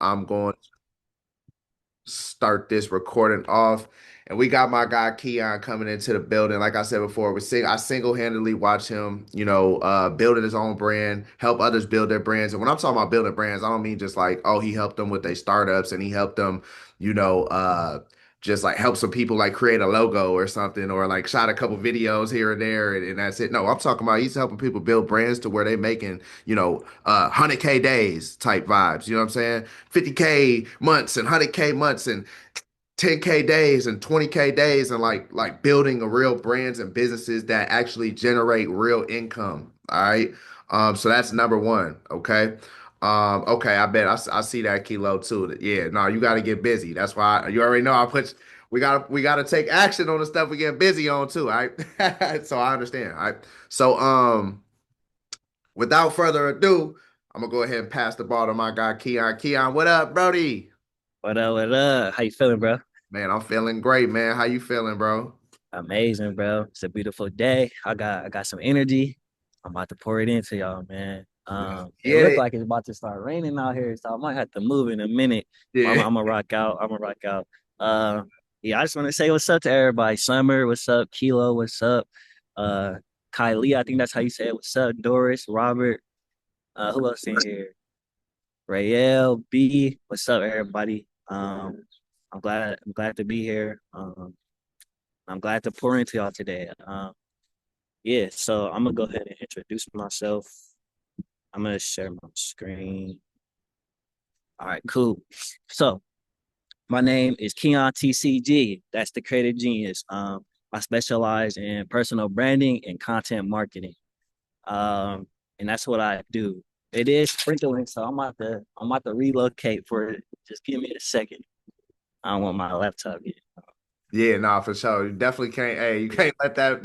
I'm going to start this recording off. And we got my guy Keon coming into the building. Like I said before, I single-handedly watch him, building his own brand, help others build their brands. And when I'm talking about building brands, I don't mean just like, oh, he helped them with their startups and he helped them, you know, uh, just like help some people like create a logo or something, or like shot a couple videos here and there, and that's it. No, I'm talking about he's helping people build brands to where they making, 100K days type vibes. You know what I'm saying? 50K months and 100K months and 10K days and 20K days, and like building a real brands and businesses that actually generate real income. All right. So that's number one. Okay. Okay, I bet I see that kilo too. Yeah, no, you got to get busy. That's why you already know we gotta take action on the stuff we get busy on too. All right. So I understand. All right. So without further ado, I'm gonna go ahead and pass the ball to my guy Keon. Keon, what up, Brody? What up? What up? How you feeling, bro? Man, I'm feeling great, man. How you feeling, bro? Amazing, bro. It's a beautiful day. I got some energy. I'm about to pour it into y'all, man. Let's It get looked it. like it's about to start raining out here, so I might have to move in a minute. But I'm, Yeah. I'm gonna rock out. I'm gonna rock out. Uh, yeah, I just want to say what's up to everybody. Summer, what's up? Kilo, what's up? Uh, Kylie, I think that's how you say it. What's up? Doris, Robert. Who else in here? Rayel, B. What's up, everybody? I'm glad to be here. I'm glad to pour into y'all today. Yeah, so I'm gonna go ahead and introduce myself. I'm gonna share my screen. All right, cool. So my name is Keon TCG. That's the creative genius. I specialize in personal branding and content marketing. Um, and that's what I do. It is sprinkling, so I'm about to relocate for it. Just give me a second. I don't want my laptop yet. Yeah, nah, for sure. You definitely can't. Hey, you can't let that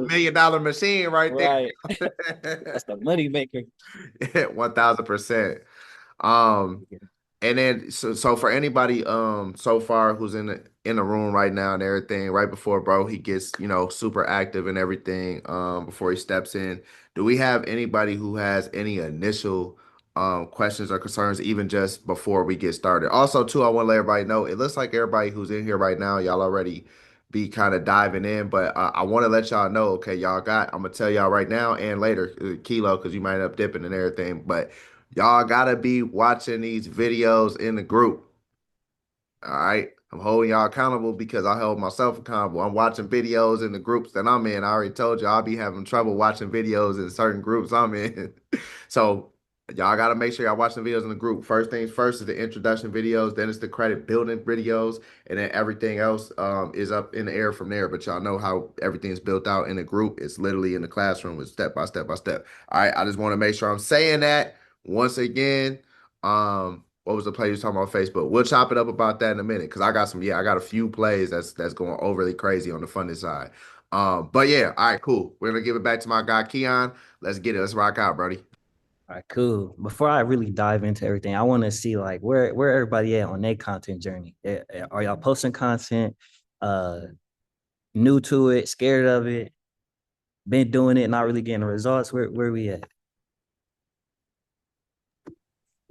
million dollar machine right Right. there. That's the money maker. 1,000%. Um, And then so for anybody so far who's in the room right now and everything, right before bro he gets, super active and everything, before he steps in, do we have anybody who has any initial questions or concerns even just before we get started? Also, too, I want to let everybody know it looks like everybody who's in here right now, y'all already be kind of diving in, but I want to let y'all know, okay, I'm gonna tell y'all right now and later, Kilo, because you might end up dipping and everything, but y'all gotta be watching these videos in the group. All right. I'm holding y'all accountable because I hold myself accountable. I'm watching videos in the groups that I'm in. I already told you I'll be having trouble watching videos in certain groups I'm in. So y'all got to make sure y'all watching videos in the group. First things first is the introduction videos, then it's the credit building videos, and then everything else is up in the air from there. But y'all know how everything's built out in the group. It's literally in the classroom. It's step by step by step. All right. I just want to make sure I'm saying that once again. What was the play you was talking about Facebook? We'll chop it up about that in a minute because I got a few plays that's going overly crazy on the funding side. But yeah, all right, cool. We're gonna give it back to my guy Keon. Let's get it. Let's rock out, Brody. All right, cool. Before I really dive into everything, I want to see like where everybody at on their content journey. Are y'all posting content? Uh, New to it, scared of it, been doing it, not really getting the results. Where we at?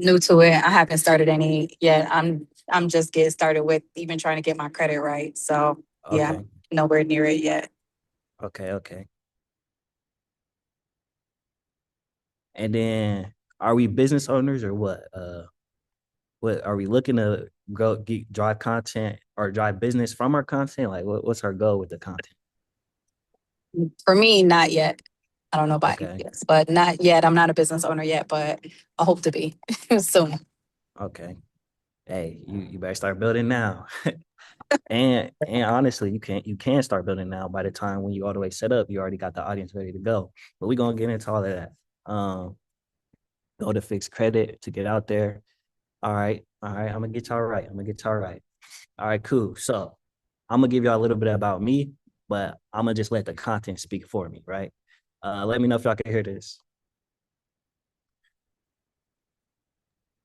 New to it. I haven't started any yet. I'm just getting started with even trying to get my credit right. So yeah, Okay, nowhere near it yet. okay. And then are we business owners or what? What are we looking to drive content or drive business from our content? Like what's our goal with the content? For me, not yet. I don't know about you, Okay. yes, but not yet. I'm not a business owner yet, but I hope to be soon. Okay. Hey, you better start building now. And honestly, you can start building now. By the time when you all the way set up, you already got the audience ready to go. But we're gonna get into all of that. Go to fix credit to get out there. All right. I'm gonna get y'all right. I'm gonna get y'all right. All right, cool. So I'm gonna give y'all a little bit about me, but I'm gonna just let the content speak for me, right? Let me know if y'all can hear this.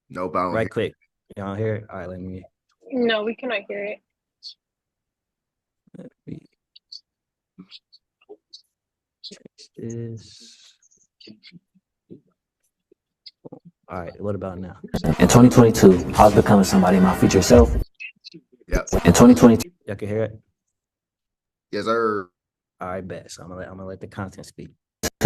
No bound Right here. quick. Y'all hear it? All right, No, we cannot hear it. let me change this. All right, what about now? In 2022, I was becoming somebody, my future self. Yep. In 2022, Y'all can hear it? Yes, sir. All right, bet. So I'm gonna let the content speak.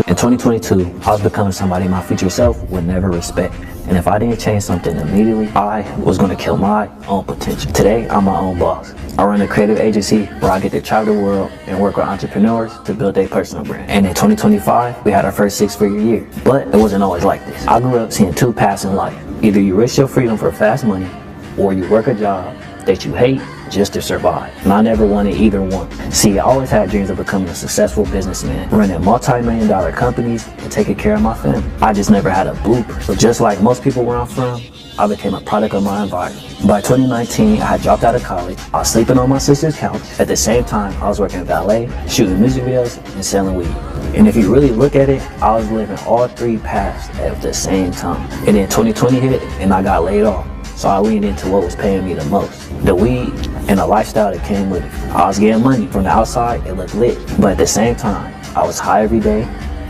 in 2022, I was becoming somebody my future self would never respect. And if I didn't change something immediately, I was going to kill my own potential. Today, I'm my own boss. I run a creative agency where I get to travel the world and work with entrepreneurs to build their personal brand. And in 2025, we had our first 6-figure year. But it wasn't always like this. I grew up seeing two paths in life. Either you risk your freedom for fast money, or you work a job that you hate just to survive. And I never wanted either one. See, I always had dreams of becoming a successful businessman, running multi-million-dollar companies and taking care of my family. I just never had a blueprint. So just like most people where I'm from, I became a product of my environment. By 2019, I had dropped out of college. I was sleeping on my sister's couch. At the same time, I was working valet, shooting music videos, and selling weed. And if you really look at it, I was living all three paths at the same time. And then 2020 hit, and I got laid off. So I leaned into what was paying me the most, the weed and the lifestyle that came with it. I was getting money from the outside, it looked lit. But at the same time, I was high every day,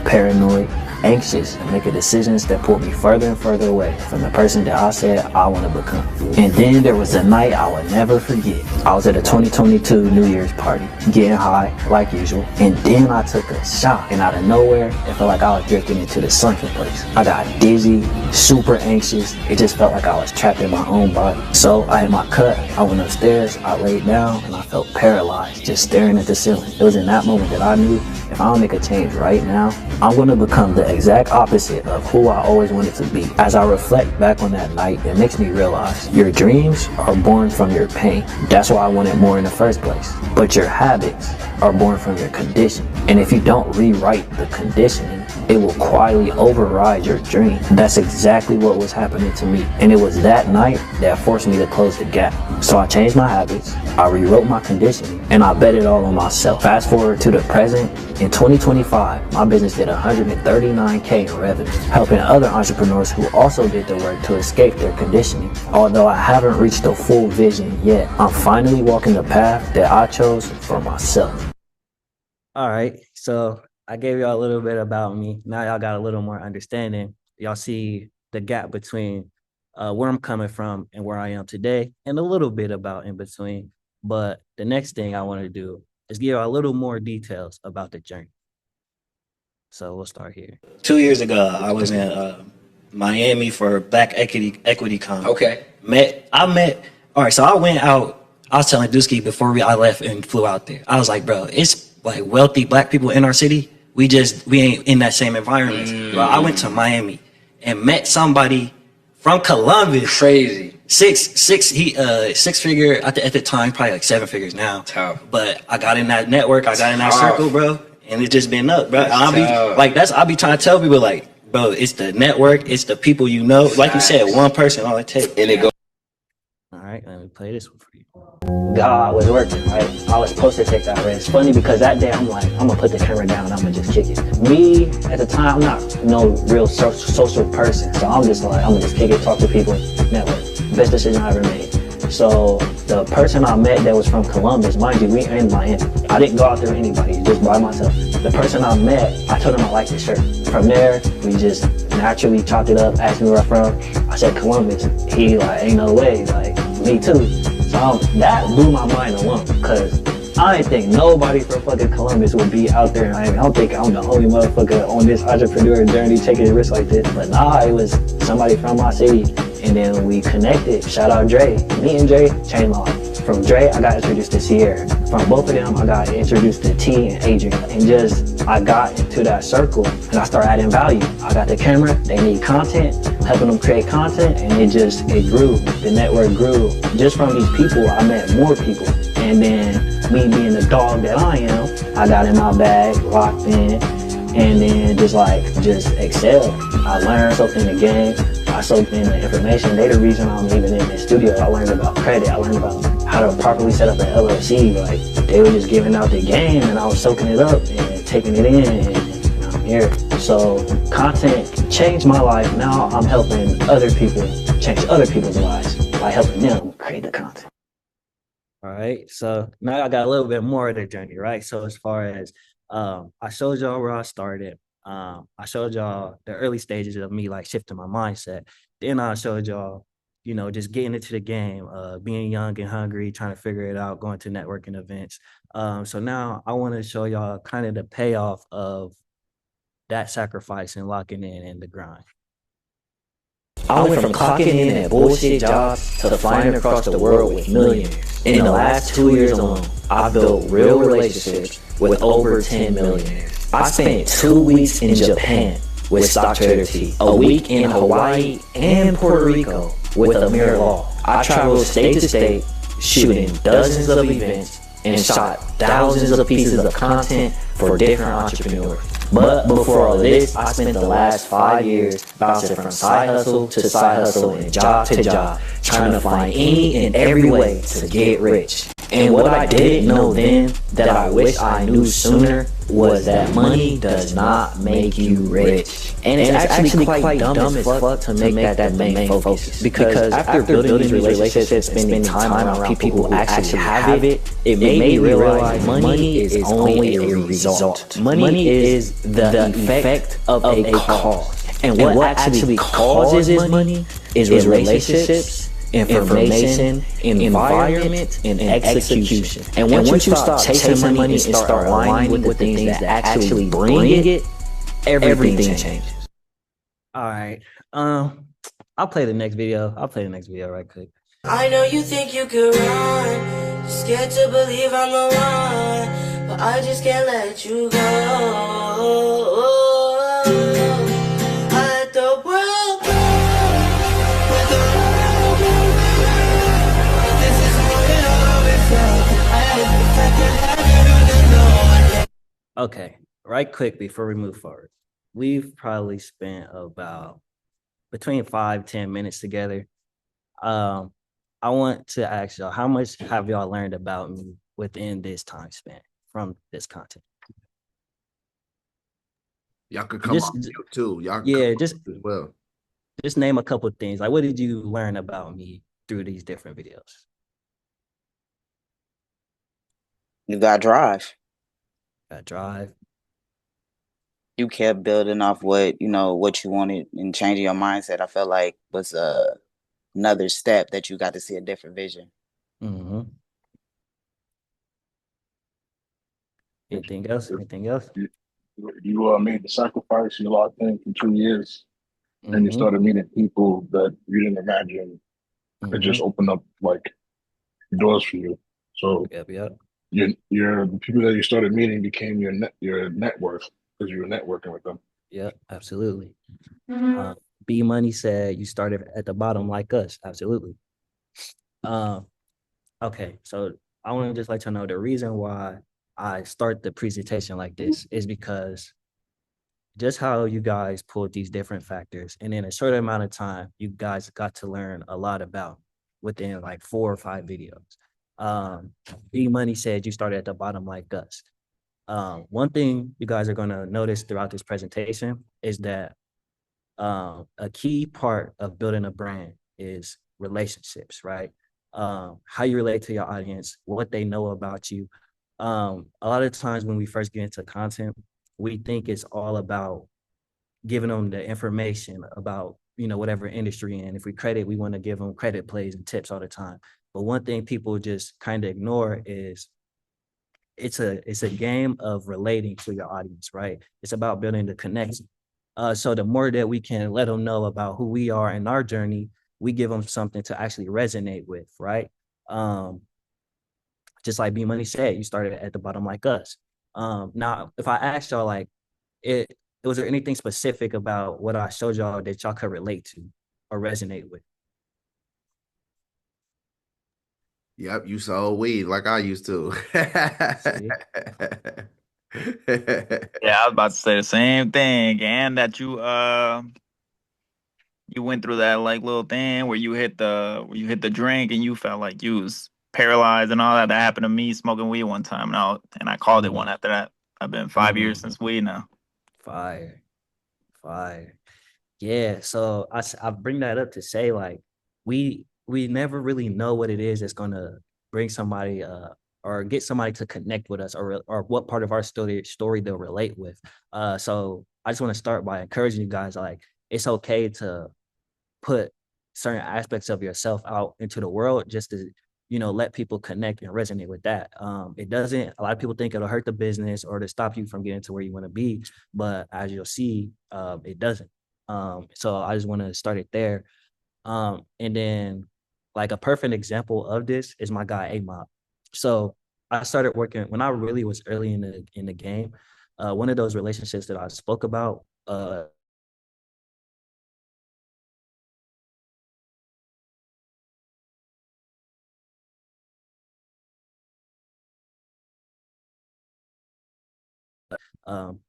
paranoid, anxious, and making decisions that pulled me further and further away from the person that I said I want to become. And then there was a night I would never forget. I was at a 2022 New Year's party, getting high like usual, and then I took a shot, and out of nowhere, it felt like I was drifting into the sunken place. I got dizzy, super anxious. It just felt like I was trapped in my own body. So I had my cut, I went upstairs, I laid down, and I felt paralyzed, just staring at the ceiling. It was in that moment that I knew if I don't make a change right now, I'm going to become the exact opposite of who I always wanted to be. As I reflect back on that night, it makes me realize your dreams are born from your pain. That's why I wanted more in the first place. But your habits are born from your conditioning. And if you don't rewrite the conditioning, it will quietly override your dream. That's exactly what was happening to me. And it was that night that forced me to close the gap. So I changed my habits, I rewrote my conditioning, and I bet it all on myself. Fast forward to the present, in 2025, my business did $139K in revenue, helping other entrepreneurs who also did the work to escape their conditioning. Although I haven't reached the full vision yet, I'm finally walking the path that I chose for myself. All right, so I gave y'all a little bit about me. Now y'all got a little more understanding. Y'all see the gap between where I'm coming from and where I am today, and a little bit about in between. But the next thing I want to do is give y'all a little more details about the journey. So we'll start here. 2 years ago, I was in Miami for Black Equity Con. Okay. All right, so I went out. I was telling Dusky before I left and flew out there. I was like, bro, it's like wealthy Black people in our city. We ain't in that same environment. Bro, I went to Miami and met somebody from Columbus. Crazy. Six figure at the time, probably like 7 figures now. Tough. But I got in that network, I got in that Tough. circle, bro, and it just been up, bro. That's I'll be trying to tell people like, bro, it's the network, it's the people you know. Like you said, one person, all it takes. And it goes. All right, let me play this one for you. God was working, right? I was supposed to take that risk. It's funny because that day I'm like, I'm gonna put the camera down and I'm gonna just kick it. Me, at the time, I'm not no real social person. So I'm just like, I'm gonna just kick it, talk to people, network. Best decision I ever made. So the person I met that was from Columbus, mind you, we in Miami. I didn't go out there with anybody, just by myself. The person I met, I told him I liked his shirt. From there, we just naturally chopped it up, asked me where I'm from. I said Columbus. He like, ain't no way, like, me too. So that blew my mind alone, because I didn't think nobody from fucking Columbus would be out there in Miami. I don't think I'm the only motherfucker on this entrepreneur journey taking a risk like this. But nah, it was somebody from my city. And then we connected. Shout out Dre. Me and Dre changed my life. From Dre, I got introduced to Sierra. From both of them, I got introduced to T and Adrian. And just, I got into that circle and I started adding value. I got the camera, they need content, helping them create content, and it grew. The network grew. Just from these people, I met more people. And then me being the dog that I am, I got in my bag, locked in, and then just excelled. I learned something in the game. I soaked in the information. They're the reason I'm even in the studio. I learned about credit. I learned about how to properly set up an LLC. Like, they were just giving out the game, and I was soaking it up and taking it in, and I'm here. So content changed my life. Now I'm helping other people change other people's lives by helping them create the content. All right, so now I got a little bit more of the journey, right? So as far as I showed y'all where I started. I showed y'all the early stages of me like shifting my mindset. Then I showed y'all, just getting into the game, being young and hungry, trying to figure it out, going to networking events. So now I want to show y'all kind of the payoff of that sacrifice and locking in the grind. I went from clocking in at bullshit jobs to flying across the world with millionaires. In the last 2 years alone, I've built real relationships with over 10 millionaires. I spent 2 weeks in Japan with Stock Trader T, a week in Hawaii and Puerto Rico with Amir Law. I traveled state to state, shooting dozens of events and shot thousands of pieces of content for different entrepreneurs. But before all this, I spent the last 5 years bouncing from side hustle to side hustle and job to job, trying to find any and every way to get rich. And what I didn't know then, that I wish I knew sooner, was that money does not make you rich. And it's actually quite dumb as fuck to make that the main focus. Because after building these relationships and spending time around people who actually have it, it made me realize money is only a result. Money is the effect of a cause. And what actually causes money is relationships, information, environment, and execution. And once you stop chasing money and start aligning with the things that actually bring it, everything changes. All right. I'll play the next video. Right quick. I know you think you could run. You're scared to believe I'm the one, but I just can't let you go. I let the world go. Let the world go. This is how it always felt. I had to Okay, right quick before we move forward. We've probably spent about between 5-10 minutes together. I want to ask y'all, how much have y'all learned about me within this time span from this content? Y'all could come Just- on mute too. Y'all can Yeah, come just on mute as well. just name a couple of things. Like, what did you learn about me through these different videos? You got drive. Got drive. You kept building off what you wanted and changing your mindset. I felt like was another step that you got to see a different vision. Mm-hmm. Anything else? You made the sacrifice. You locked in for 2 years, and you Mm-hmm. started meeting people that you didn't imagine could just open up like doors for you. So Yep. your the people that you started meeting became your net worth because you were networking with them. Yep, absolutely. B Money said you started at the bottom like us. Absolutely. Okay, so I want to just let you know the reason why I start the presentation like this is because just how you guys pulled these different factors, and in a short amount of time, you guys got to learn a lot about within like 4 or 5 videos. B Money said you started at the bottom like us. One thing you guys are going to notice throughout this presentation is that a key part of building a brand is relationships, right? How you relate to your audience, what they know about you. A lot of times when we first get into content, we think it's all about giving them the information about, whatever industry. And if we credit, we want to give them credit plays and tips all the time. But one thing people just kind of ignore is it's a game of relating to your audience, right? It's about building the connection. So the more that we can let them know about who we are in our journey, we give them something to actually resonate with, right? Just like B Money said, you started at the bottom like us. Now, if I asked y'all, like, was there anything specific about what I showed y'all that y'all could relate to or resonate with? Yep, you sold weed like I used to. See? Yeah, I was about to say the same thing, and that you went through that like little thing where you hit the drink and you felt like you was paralyzed and all that. That happened to me smoking weed one time, and I called it one after that. I've been 5 years since weed now. Fire. Yeah, so I bring that up to say, like, we never really know what it is that's gonna bring somebody or get somebody to connect with us, or what part of our story they'll relate with. So I just want to start by encouraging you guys, like, it's okay to put certain aspects of yourself out into the world just to, let people connect and resonate with that. It doesn't, a lot of people think it'll hurt the business or to stop you from getting to where you want to be, but as you'll see, it doesn't. So I just want to start it there. And then like a perfect example of this is my guy A-Mob. So I started working when I really was early in the game. One of those relationships that I spoke about, um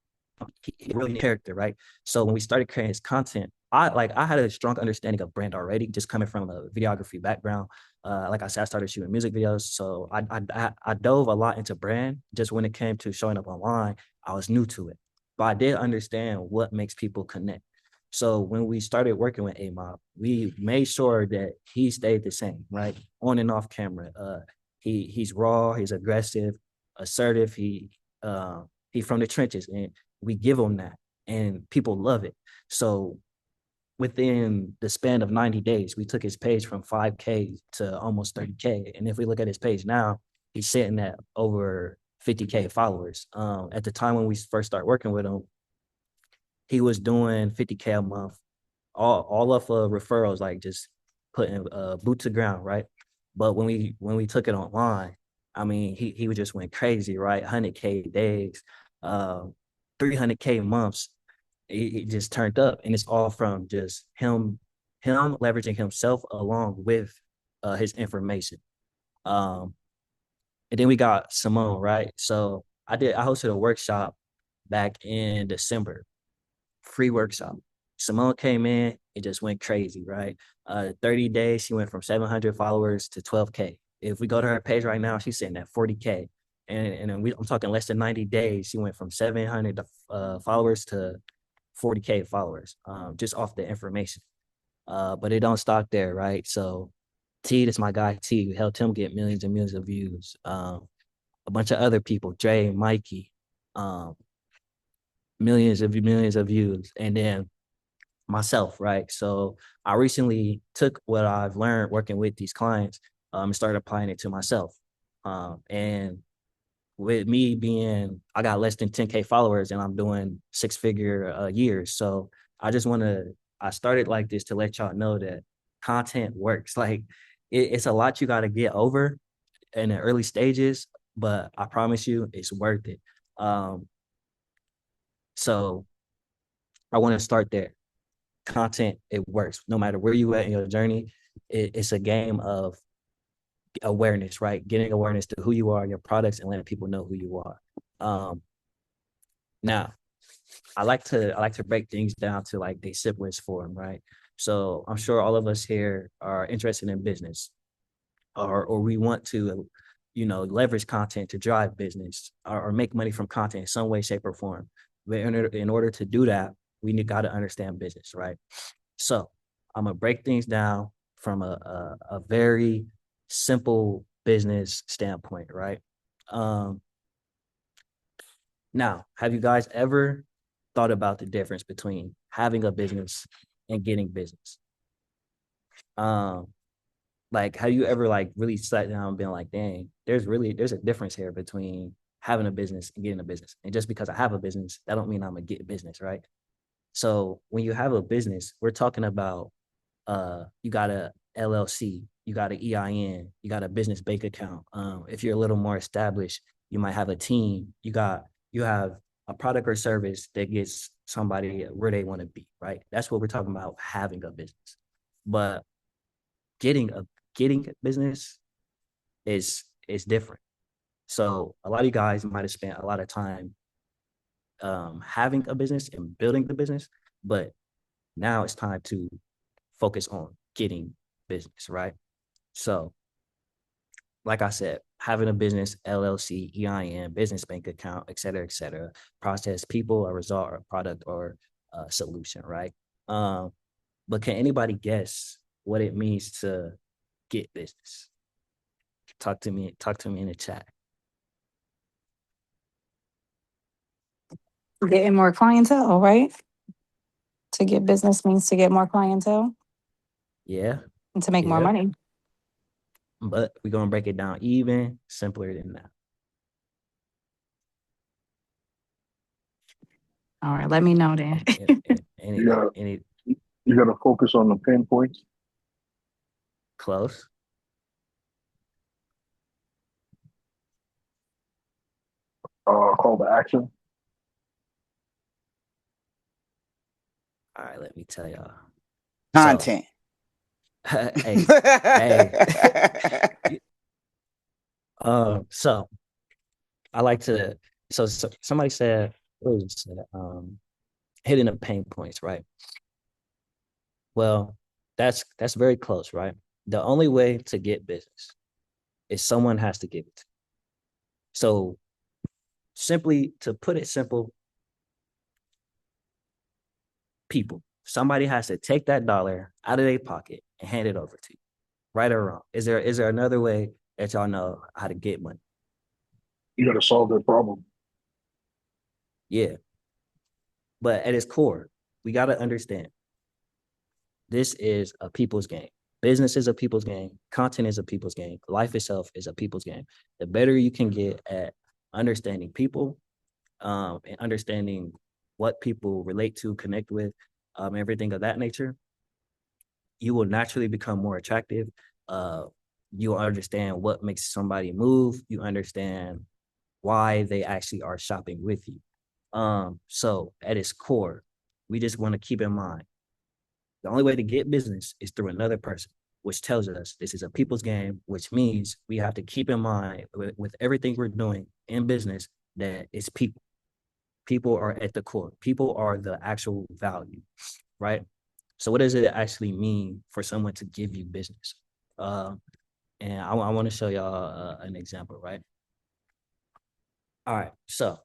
he really character, right? So when we started creating his content, I had a strong understanding of brand already, just coming from a videography background. Like I said, I started shooting music videos, so I dove a lot into brand. Just when it came to showing up online, I was new to it, but I did understand what makes people connect. So when we started working with A-Mob, we made sure that he stayed the same, right, on and off camera. He's raw, he's aggressive, assertive. He from the trenches, and we give him that, and people love it. So within the span of 90 days, we took his page from 5K to almost 30K. And if we look at his page now, he's sitting at over 50K followers. At the time when we first started working with him, he was doing 50K a month, all of referrals, like just putting boot to ground, right? But when we took it online, I mean, he just went crazy, right? 100K days, 300K months. It just turned up, and it's all from just him leveraging himself along with his information. Um, and then we got Simone, right? So I hosted a workshop back in December, free workshop. Simone came in, it just went crazy, right? 30 days, she went from 700 followers to 12K. If we go to her page right now, she's sitting at 40K. I'm talking less than 90 days, she went from 700 followers to 40K followers, just off the information. But it don't stop there, right? So T, that's my guy T, we helped him get millions and millions of views. A bunch of other people, Dre, Mikey, um, millions of views. And then myself, right? So I recently took what I've learned working with these clients, and started applying it to myself. And with me being, I got less than 10K followers and I'm doing six-figure years. So I started like this to let y'all know that content works. Like it's a lot you got to get over in the early stages, but I promise you it's worth it. So I want to start there. Content, it works. No matter where you at in your journey, it's a game of awareness, right? Getting awareness to who you are, your products, and letting people know who you are. Now, I like to break things down to like the simplest form, right? So I'm sure all of us here are interested in business, or we want to, leverage content to drive business or make money from content in some way, shape, or form. But in order to do that, we got to understand business, right? So I'm gonna break things down from a very simple business standpoint, right? Um, Now, have you guys ever thought about the difference between having a business and getting business? Um, like, have you ever like really sat down and been like, dang, there's a difference here between having a business and getting a business. And just because I have a business, that don't mean I'm gonna get business, right? So when you have a business, we're talking about you got a LLC, you got an EIN, you got a business bank account. If you're a little more established, you might have a team. You have a product or service that gets somebody where they want to be, right? That's what we're talking about, having a business. But getting a getting a business is different. So a lot of you guys might have spent a lot of time having a business and building the business, but now it's time to focus on getting business, right? So, like I said, having a business, LLC, EIN, business bank account, et cetera, process, people, a result, or a product, or a solution, right? But can anybody guess what it means to get business? Talk to me in the chat. Getting more clientele, right? To get business means to get more clientele. Yeah, to make more yeah. money. But we're gonna break it down even simpler than that. All right, let me know then. Any You gotta any you gotta focus on the pain points. close? Call to action. All right, let me tell y'all. So, Content. hey, hey. So I like to. So somebody said, what was it said? Hitting the pain points, right? Well, that's very close, right? The only way to get business is someone has to give it. So simply to put it simple, people. Somebody has to take that dollar out of their pocket and hand it over to you. Right or wrong? Is there another way that y'all know how to get money? You gotta solve their problem. Yeah. But at its core, we got to understand this is a people's game. Business is a people's game. Content is a people's game. Life itself is a people's game. The better you can get at understanding people, and understanding what people relate to, connect with, everything of that nature, you will naturally become more attractive. Uh, you'll understand what makes somebody move. You understand why they actually are shopping with you. So at its core, we just want to keep in mind the only way to get business is through another person, which tells us this is a people's game, which means we have to keep in mind with everything we're doing in business that it's people. People are at the core. People are the actual value, right? So what does it actually mean for someone to give you business? And I want to show y'all an example, right? All right, so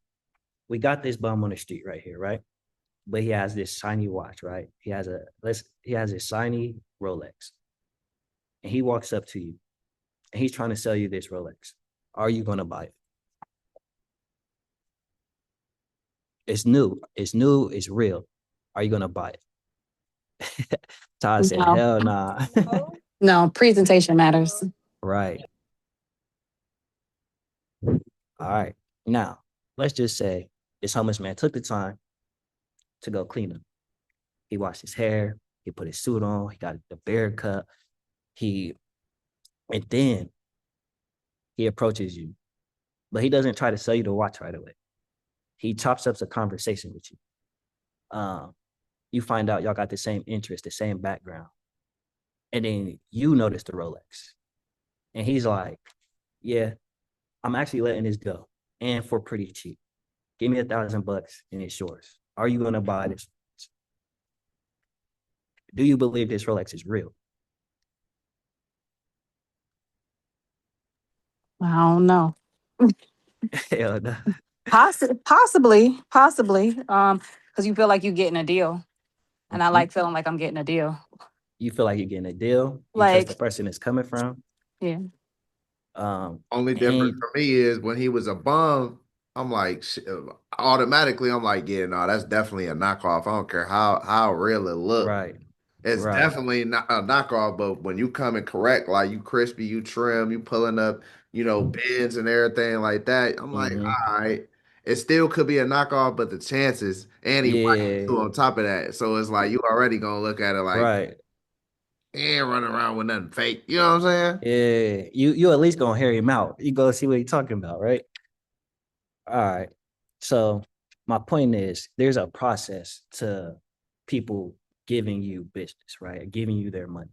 we got this bum on the street right here, right? But he has this shiny watch, right? He has a shiny Rolex, and he walks up to you, and he's trying to sell you this Rolex. Are you gonna buy it? It's new. It's new. It's real. Are you gonna buy it? Todd said, No, "Hell nah." no, presentation matters. Right. All right. Now, let's just say this homeless man took the time to go clean him. He washed his hair. He put his suit on. He got the bear cut. He and then he approaches you, but he doesn't try to sell you the watch right away. He chops up a conversation with you. You find out y'all got the same interest, the same background, and then you notice the Rolex, and he's like, "Yeah, I'm actually letting this go, and for pretty cheap. Give me $1,000 and it's yours. Are you gonna buy this? Do you believe this Rolex is real?" I don't know. Hell no. Possibly. Because you feel like you're getting a deal, and I Mhm. like feeling like I'm getting a deal. You feel like you're getting a deal. You trust the Like, person it's coming from. yeah. Only difference And for me is when he was a bum, I'm like automatically I'm like, yeah, no, that's definitely a knockoff. I don't care how real it look. right, It's right. definitely not a knockoff, but when you come in correct, like you crispy, you trim, you pulling up, bins and everything like that, I'm like, Mm-hmm. all right. It still could be a knockoff, but the chances, and he white Yeah, too on top of that. So it's like you already gonna look at it like, right. he ain't running around with nothing fake. You know what I'm saying? Yeah, you at least gonna hear him out. You go see what he's talking about, right? All right. So my point is, there's a process to people giving you business, right? Giving you their money.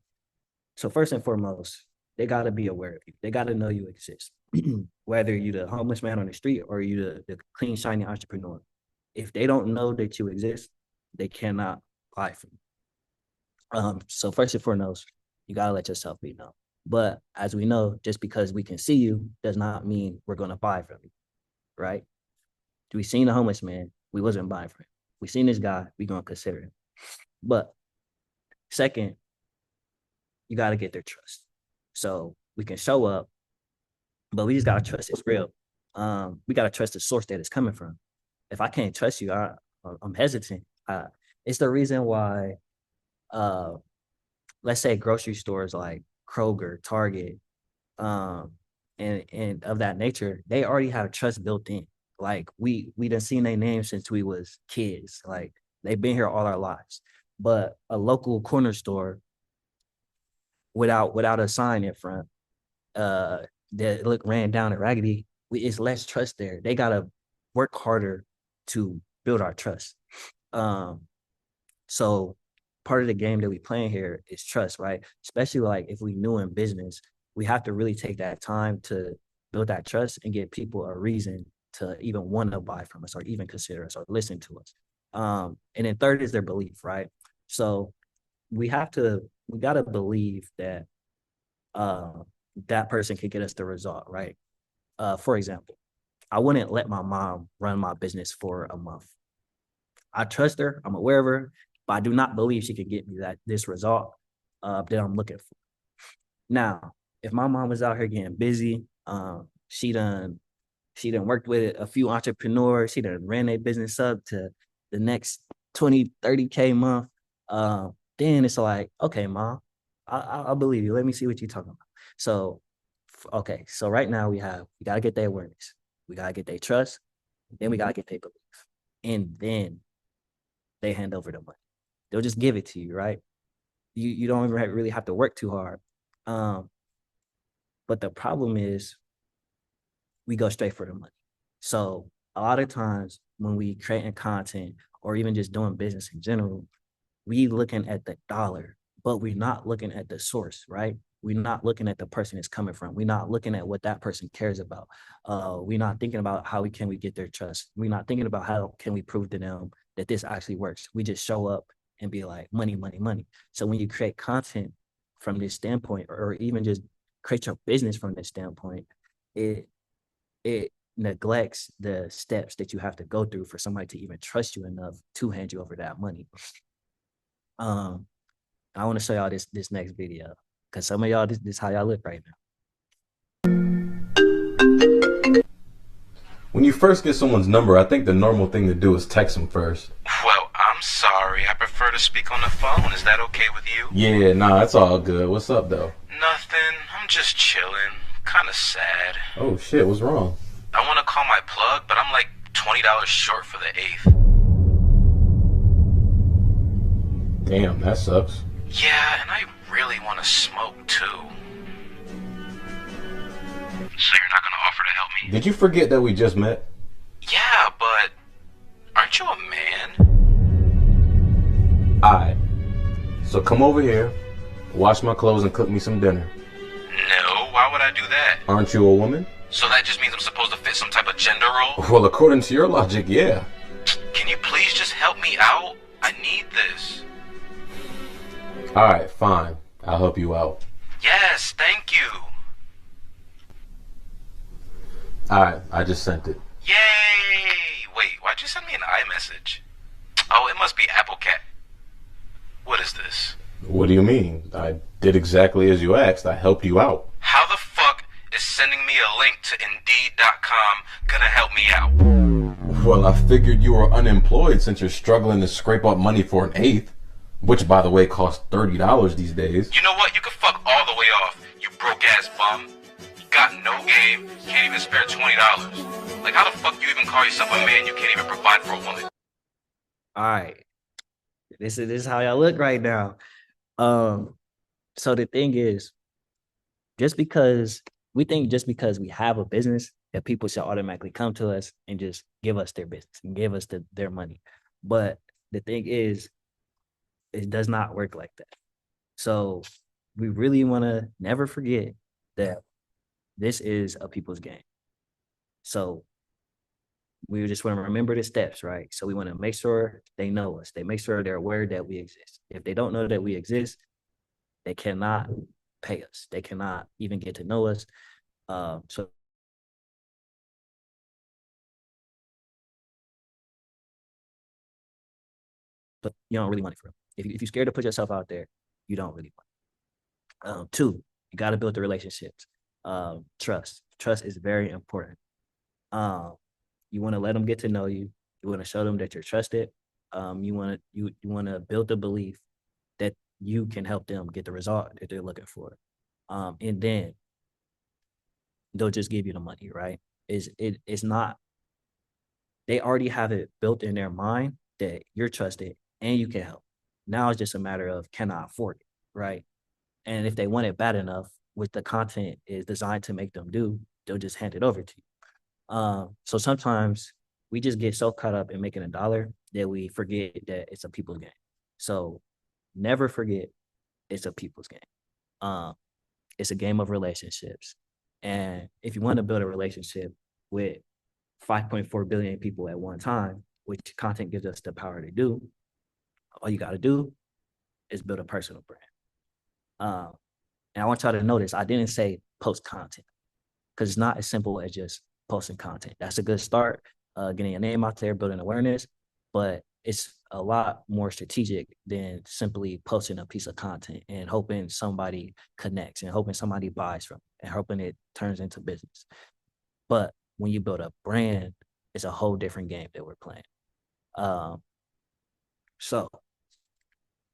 So first and foremost, they got to be aware of you. They got to know you exist, whether you the homeless man on the street or you the clean, shiny entrepreneur. If they don't know that you exist, they cannot buy from you. So first and foremost, you gotta let yourself be known. But as we know, just because we can see you does not mean we're gonna buy from you, right? We seen a homeless man, we wasn't buying from him. We seen this guy, we gonna consider him. But second, you gotta get their trust. So we can show up, but we just gotta trust it's real. We gotta trust the source that it's coming from. If I can't trust you, I'm hesitant. It's the reason why let's say grocery stores like Kroger, Target, um, and of that nature, they already have trust built in. Like we done seen their name since we was kids. Like they've been here all our lives. But a local corner store without a sign in front, uh, that look ran down and raggedy, it's less trust there. They gotta work harder to build our trust. Um, so part of the game that we playing here is trust, right? Especially like if we new in business, we have to really take that time to build that trust and give people a reason to even want to buy from us or even consider us or listen to us. And then third is their belief, right? So we gotta believe that uh that person could get us the result, right? For example, I wouldn't let my mom run my business for a month. I trust her, I'm aware of her, but I do not believe she could get me this result that I'm looking for. Now, if my mom was out here getting busy, she done worked with a few entrepreneurs, she done ran their business up to the next 20, 30K month. Then it's like, okay, mom, I'll believe you. Let me see what you're talking about. So, okay, so right now we gotta get their awareness, we gotta get their trust, then we gotta get their belief, and then they hand over the money. They'll just give it to you, right? You don't even really have to work too hard. Um, but the problem is we go straight for the money. So a lot of times when we creating content or even just doing business in general, we looking at the dollar, but we're not looking at the source, right? We're not looking at the person it's coming from. We're not looking at what that person cares about. We're not thinking about how can we get their trust. We're not thinking about how can we prove to them that this actually works. We just show up and be like, money, money, money. So when you create content from this standpoint, or even just create your business from this standpoint, it it neglects the steps that you have to go through for somebody to even trust you enough to hand you over that money. Um, I want to show y'all this next video because some of y'all this how y'all look right now. When you first get someone's number, I think the normal thing to do is text them first. Well, I'm sorry. I prefer to speak on the phone. Is that okay with you? Yeah, nah, that's all good. What's up, though? Nothing. I'm just chilling. Kind of sad. Oh, shit, what's wrong? I want to call my plug, but I'm like $20 short for the 8th. Damn, that sucks. Yeah, and I really want to smoke, too. So you're not going to offer to help me? Did you forget that we just met? Yeah, but aren't you a man? Alright. So come over here, wash my clothes, and cook me some dinner. No, why would I do that? Aren't you a woman? So that just means I'm supposed to fit some type of gender role? Well, according to your logic, yeah. Can you please just help me out? I need this. Alright, fine. I'll help you out. Yes, thank you. Alright, I just sent it. Yay! Wait, why'd you send me an iMessage? Oh, it must be Apple Cat. What is this? What do you mean? I did exactly as you asked. I helped you out. How the fuck is sending me a link to Indeed.com gonna help me out? Well, I figured you were unemployed since you're struggling to scrape up money for an 8th, which, by the way, costs $30 these days. You know what? You can fuck all the way off, you broke-ass bum. You got no game, can't even spare $20. Like, how the fuck you even call yourself a man? You can't even provide for a woman. All right, this is how y'all look right now. So the thing is, just because we have a business that people should automatically come to us and just give us their business and give us their money. But the thing is, it does not work like that. So we really want to never forget that this is a people's game. So we just want to remember the steps, right? So we want to make sure they know us. They make sure they're aware that we exist. If they don't know that we exist, they cannot pay us. They cannot even get to know us. So but you don't really want it for them. If you're scared to put yourself out there, you don't really want it. Two, you got to build the relationships. Trust. Trust is very important. You want to let them get to know you. You want to show them that you're trusted. You want to build the belief that you can help them get the result that they're looking for. And then they'll just give you the money, right? It's not, they already have it built in their mind that you're trusted and you can help. Now it's just a matter of, can I afford it, right? And if they want it bad enough, which the content is designed to make them do, they'll just hand it over to you. So sometimes we just get so caught up in making a dollar that we forget that it's a people's game. So never forget it's a people's game. Um, it's a game of relationships. And if you want to build a relationship with 5.4 billion people at one time, which content gives us the power to do, all you got to do is build a personal brand. And I want y'all to notice I didn't say post content, because it's not as simple as just posting content. That's a good start, getting your name out there, building awareness, but it's a lot more strategic than simply posting a piece of content and hoping somebody connects and hoping somebody buys from it and hoping it turns into business. But when you build a brand, it's a whole different game that we're playing. So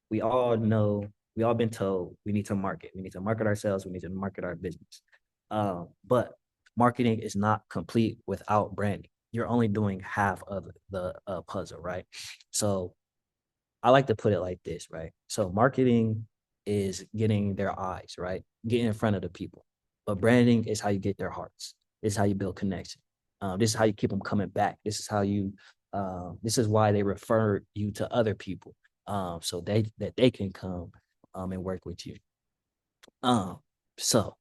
we all know, we all been told we need to market. We need to market ourselves. We need to market our business. But marketing is not complete without branding. You're only doing half of the puzzle, right? So I like to put it like this, right? So marketing is getting their eyes, right? Getting in front of the people. But branding is how you get their hearts. This is how you build connection. This is how you keep them coming back. This is how you, this is why they refer you to other people, so they can come and work with you. So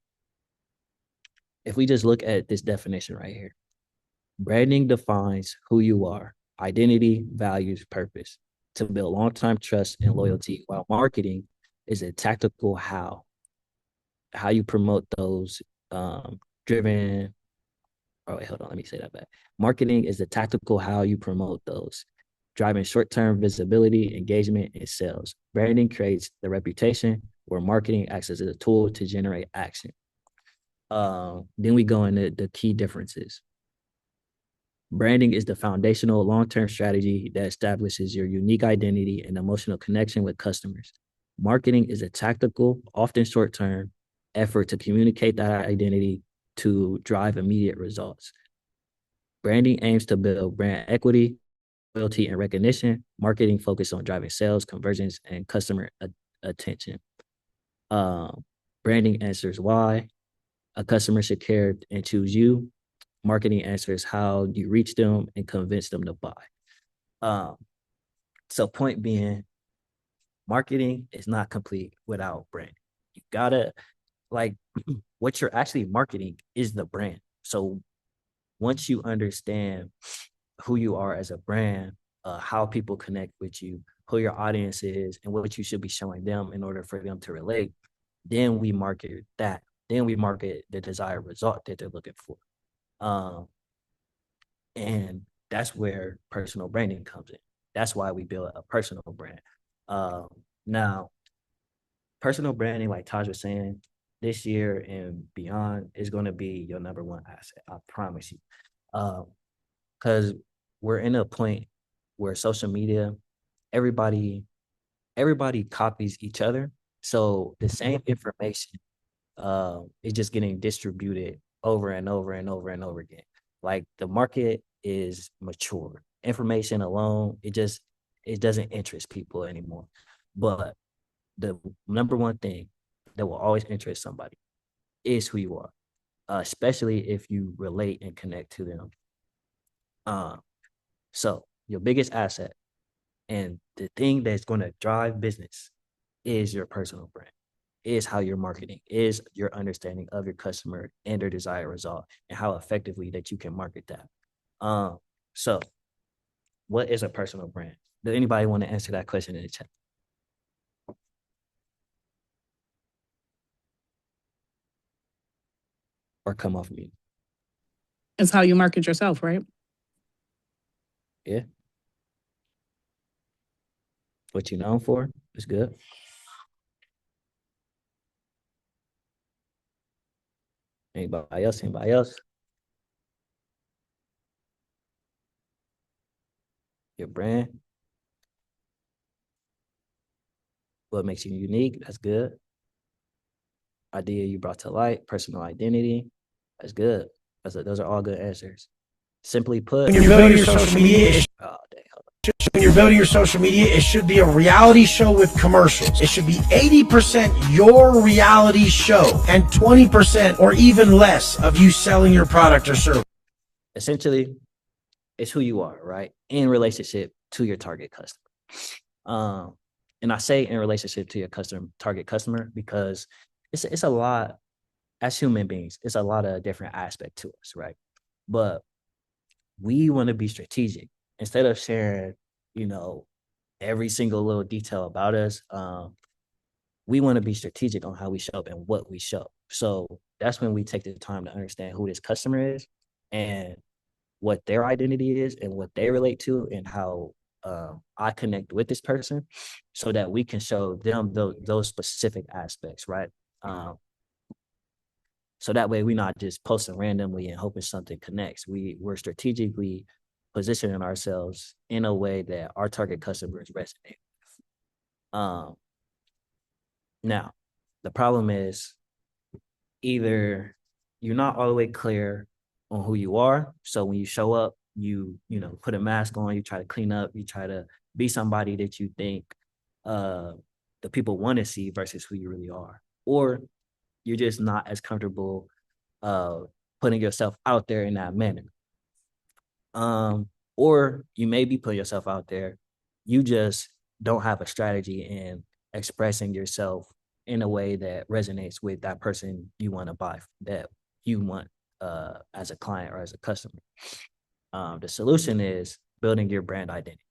if we just look at this definition right here, branding defines who you are, identity, values, purpose, to build long-term trust and loyalty, while marketing is a tactical how you promote those driven. Oh, wait, hold on. Let me say that back. Marketing is the tactical how you promote those, driving short-term visibility, engagement, and sales. Branding creates the reputation, where marketing acts as a tool to generate action. Then we go into the key differences. Branding is the foundational long-term strategy that establishes your unique identity and emotional connection with customers. Marketing is a tactical, often short-term effort to communicate that identity to drive immediate results. Branding aims to build brand equity, loyalty, and recognition. Marketing focuses on driving sales, conversions, and customer attention. Branding answers why a customer should care and choose you. Marketing answers how you reach them and convince them to buy. So point being, marketing is not complete without branding. You gotta, like, what you're actually marketing is the brand. So once you understand who you are as a brand, how people connect with you, who your audience is, and what you should be showing them in order for them to relate, then we market that. Then we market the desired result that they're looking for. And that's where personal branding comes in. That's why we build a personal brand. Now, personal branding, like Taj was saying, this year and beyond is going to be your number one asset. I promise you. Because we're in a point where social media, everybody copies each other. So the same information is just getting distributed over and over and over and over again. Like the market is mature. Information alone, it doesn't interest people anymore. But the number one thing that will always interest somebody is who you are, especially if you relate and connect to them. So your biggest asset and the thing that's going to drive business is your personal brand, is how you're marketing, is your understanding of your customer and their desired result, and how effectively that you can market that. So what is a personal brand? Does anybody want to answer that question in the chat? Or come off mute? It's how you market yourself, right? Yeah. What you known for is good. Anybody else? Anybody else? Your brand. What makes you unique? That's good. Idea you brought to light, personal identity. That's good. Those are all good answers. Simply put, When you're building your social media, when you're building your social media, it should be a reality show with commercials. It should be 80% your reality show and 20% or even less of you selling your product or service. Essentially, it's who you are, right? In relationship to your target customer. And I say in relationship to your target customer because it's a lot, as human beings, it's a lot of different aspect to us, right? But we want to be strategic instead of sharing, every single little detail about us. We want to be strategic on how we show up and what we show. So that's when we take the time to understand who this customer is and what their identity is and what they relate to and how I connect with this person so that we can show them those specific aspects, right? So that way we're not just posting randomly and hoping something connects. We're strategically positioning ourselves in a way that our target customers resonate with. Now, the problem is either you're not all the way clear on who you are. So when you show up, you put a mask on, you try to clean up, you try to be somebody that you think the people want to see versus who you really are. Or you're just not as comfortable putting yourself out there in that manner. Or you may be putting yourself out there, you just don't have a strategy in expressing yourself in a way that resonates with that person you want to buy, that you want as a client or as a customer. The solution is building your brand identity.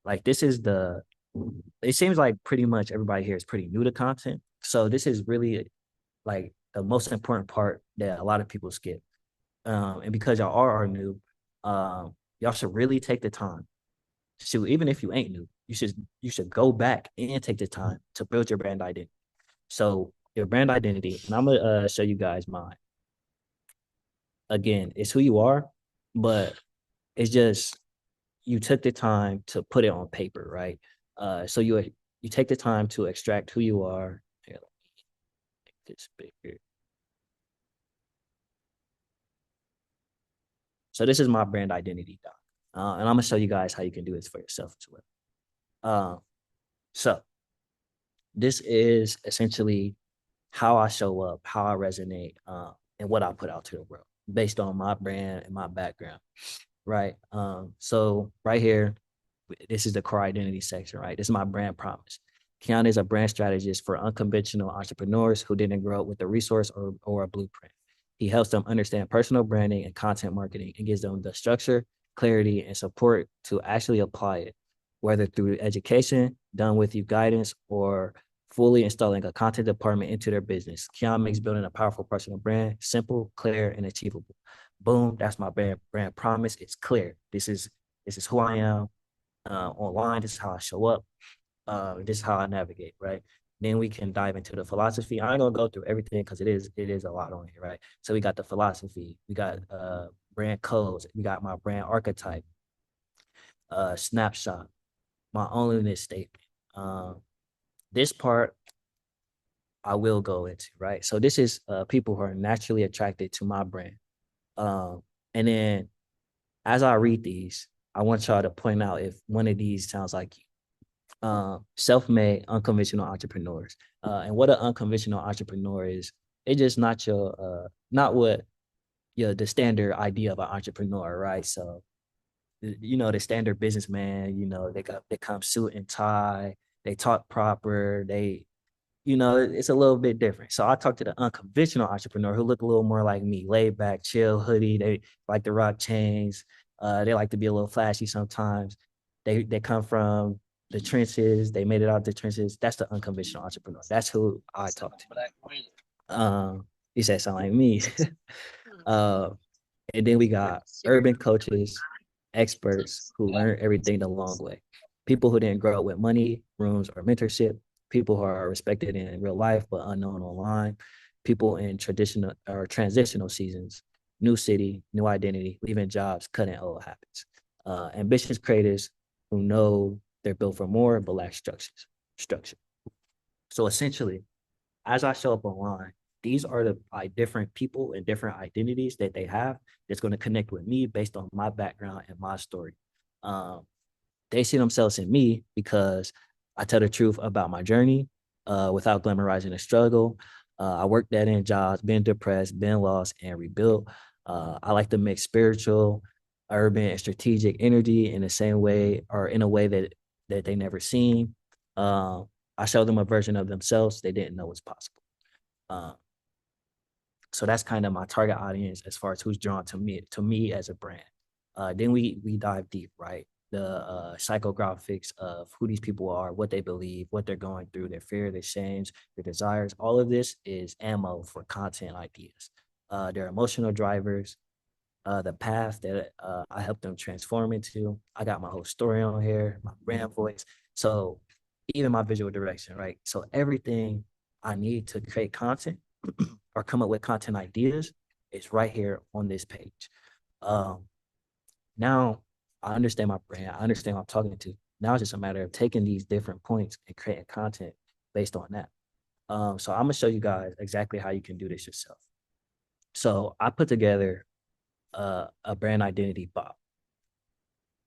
Like it seems like pretty much everybody here is pretty new to content. So this is really like the most important part that a lot of people skip. And because y'all are new, y'all should really take the time. So even if you ain't new, you should go back and take the time to build your brand identity. So your brand identity, and I'm gonna show you guys mine. Again, it's who you are, but it's just you took the time to put it on paper, right? So you take the time to extract who you are. Here, let me make this bigger. So this is my brand identity doc. And I'm gonna show you guys how you can do this for yourself as well. So this is essentially how I show up, how I resonate, and what I put out to the world based on my brand and my background, right? So right here, this is the core identity section, right? This is my brand promise. Keanu is a brand strategist for unconventional entrepreneurs who didn't grow up with a resource or a blueprint. He helps them understand personal branding and content marketing and gives them the structure, clarity, and support to actually apply it, whether through education, done with you guidance, or fully installing a content department into their business. Keanu makes building a powerful personal brand simple, clear, and achievable. Boom, that's my brand promise. It's clear. This is who I am online. This is how I show up. This is how I navigate, right? Then we can dive into the philosophy. I ain't gonna go through everything because it is a lot on here, right? So we got the philosophy, we got brand codes, we got my brand archetype, snapshot, my onlyness statement. This part I will go into, right? So this is people who are naturally attracted to my brand. And then as I read these, I want y'all to point out if one of these sounds like you. Self-made unconventional entrepreneurs. And what an unconventional entrepreneur is, it's just not not what the standard idea of an entrepreneur, right? So the standard businessman, they come suit and tie, they talk proper, it's a little bit different. So I talked to the unconventional entrepreneur who look a little more like me, laid back, chill, hoodie, they like to rock chains, they like to be a little flashy sometimes. They come from the trenches, they made it out the trenches. That's the unconventional entrepreneur. That's who I talk to. You said sound like me. And then we got urban coaches, experts who learn everything the long way. People who didn't grow up with money, rooms, or mentorship. People who are respected in real life but unknown online. People in traditional or transitional seasons. New city, new identity, leaving jobs, cutting old habits. Ambitious creators who know they're built for more but lack structure. So essentially, as I show up online, these are the different people and different identities that they have that's going to connect with me based on my background and my story. Um, they see themselves in me because I tell the truth about my journey without glamorizing the struggle. I worked that in jobs, been depressed, been lost, and rebuilt. I like to mix spiritual, urban, and strategic energy in the same way or in a way that they never seen. Uh, I show them a version of themselves they didn't know was possible. Uh, so that's kind of my target audience as far as who's drawn to me as a brand. Then we dive deep, right? The psychographics of who these people are, what they believe, what they're going through, their fear, their shames, their desires. All of this is ammo for content ideas. Their emotional drivers, the path that I help them transform into. I got my whole story on here, my brand voice. So even my visual direction, right? So everything I need to create content or come up with content ideas is right here on this page. Um, now I understand my brand. I understand what I'm talking to. Now it's just a matter of taking these different points and creating content based on that. So I'm gonna show you guys exactly how you can do this yourself. So I put together a brand identity bot.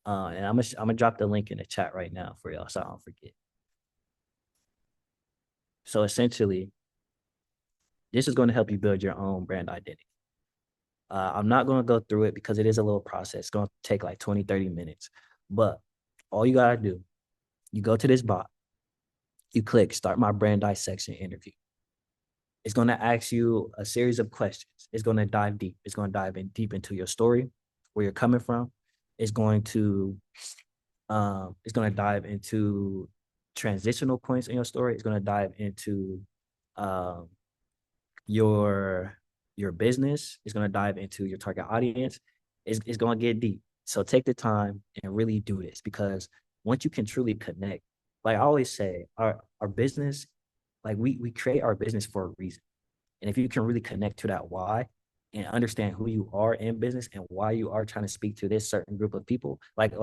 And I'm gonna drop the link in the chat right now for y'all so I don't forget. So essentially, this is going to help you build your own brand identity. I'm not going to go through it because it is a little process. It's going to take like 20, 30 minutes. But all you got to do, you go to this bot, you click start my brand dissection interview. It's going to ask you a series of questions. It's going to dive deep. It's going to dive in deep into your story, where you're coming from. It's going to dive into transitional points in your story. It's going to dive into um, your business. It's going to dive into your target audience. It's going to get deep. So take the time and really do this, because once you can truly connect, like I always say, our business, like we create our business for a reason. And if you can really connect to that why and understand who you are in business and why you are trying to speak to this certain group of people, like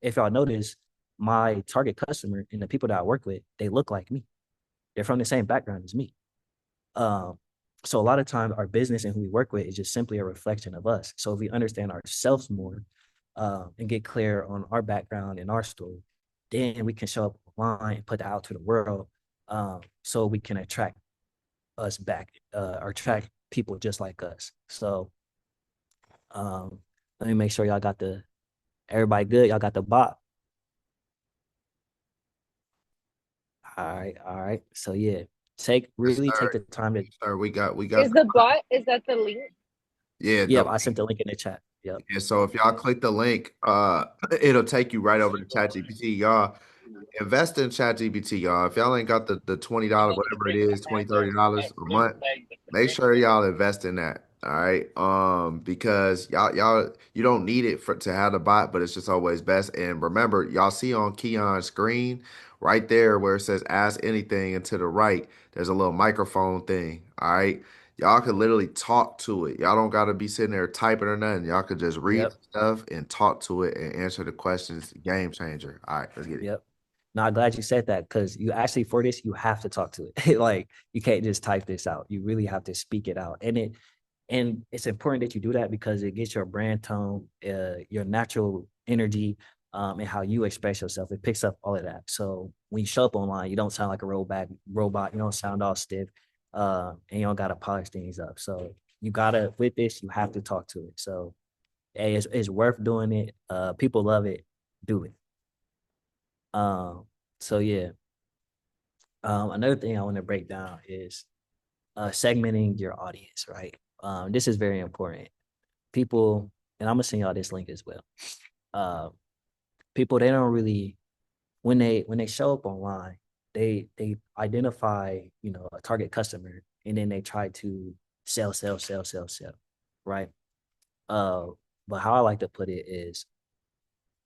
if y'all notice, my target customer and the people that I work with, they look like me. They're from the same background as me. Um, so a lot of times our business and who we work with is just simply a reflection of us. So if we understand ourselves more and get clear on our background and our story, then we can show up online and put that out to the world, so we can attract us back or attract people just like us. So um, let me make sure y'all got everybody good. Y'all got the bot. All right. So yeah, Yes, really take sir. the time to. Yes, sir. We got Is the the bot, is that the link? yeah, Yep, I sent the link in the chat. Yep. yeah. So if y'all click the link, it'll take you right over to ChatGPT. Y'all invest in ChatGPT, y'all. If y'all ain't got the $20, whatever it is, $20, $30 a month, make sure y'all invest in that. All right. Because y'all you don't need it to have the bot, but it's just always best. And remember, y'all see on Keon's screen right there where it says ask anything, and to the right, there's a little microphone thing. All right. Y'all could literally talk to it. Y'all don't gotta be sitting there typing or nothing. Y'all could just read Yep. the stuff and talk to it and answer the questions. Game changer. All right, let's get it. Yep. No, I'm glad you said that, because you actually, for this, you have to talk to it. Like you can't just type this out. You really have to speak it out. And it's important that you do that because it gets your brand tone, your natural energy, and how you express yourself. It picks up all of that. So when you show up online, you don't sound like a robot. You don't sound all stiff, and you don't gotta polish things up. So you gotta, with this, you have to talk to it. So hey, it's worth doing it. People love it. Do it. Um, so yeah. Another thing I want to break down is segmenting your audience, right? This is very important. People, and I'm gonna send y'all this link as well. Uh, People, they don't really, when they show up online, they identify, a target customer, and then they try to sell, right? Uh, but how I like to put it is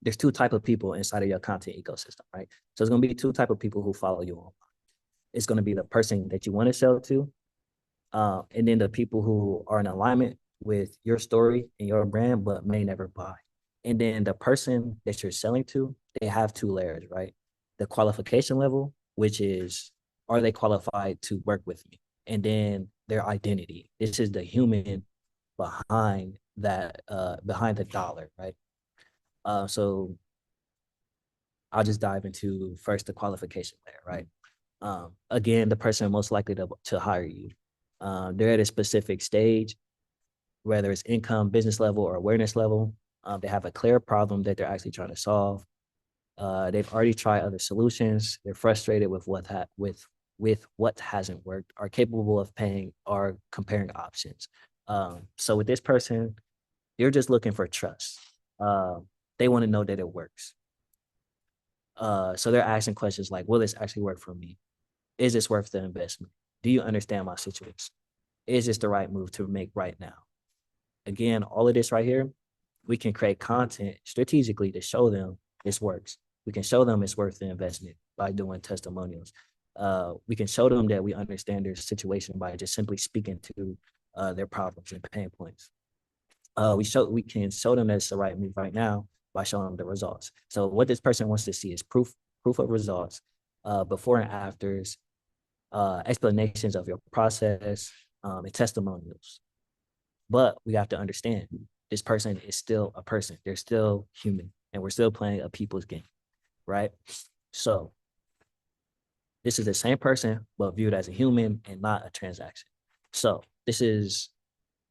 there's two type of people inside of your content ecosystem, right? So it's gonna be two type of people who follow you online. It's gonna be the person that you want to sell to, and then the people who are in alignment with your story and your brand, but may never buy. And then the person that you're selling to, they have two layers, right? The qualification level, which is, are they qualified to work with me? And then their identity. This is the human behind that, behind the dollar, right? So I'll just dive into first the qualification layer, right? Again, the person most likely to hire you. They're at a specific stage, whether it's income, business level, or awareness level. They have a clear problem that they're actually trying to solve. They've already tried other solutions. They're frustrated with with what hasn't worked, are capable of paying or comparing options. So with this person, you're just looking for trust. They want to know that it works. So they're asking questions like, will this actually work for me? Is this worth the investment? Do you understand my situation? Is this the right move to make right now? Again, all of this right here, we can create content strategically to show them this works. We can show them it's worth the investment by doing testimonials. We can show them that we understand their situation by just simply speaking to their problems and pain points. We can show them that it's the right move right now by showing them the results. So what this person wants to see is proof of results, before and afters, explanations of your process, and testimonials. But we have to understand this person is still a person. They're still human, and we're still playing a people's game, right? So this is the same person, but viewed as a human and not a transaction. So this is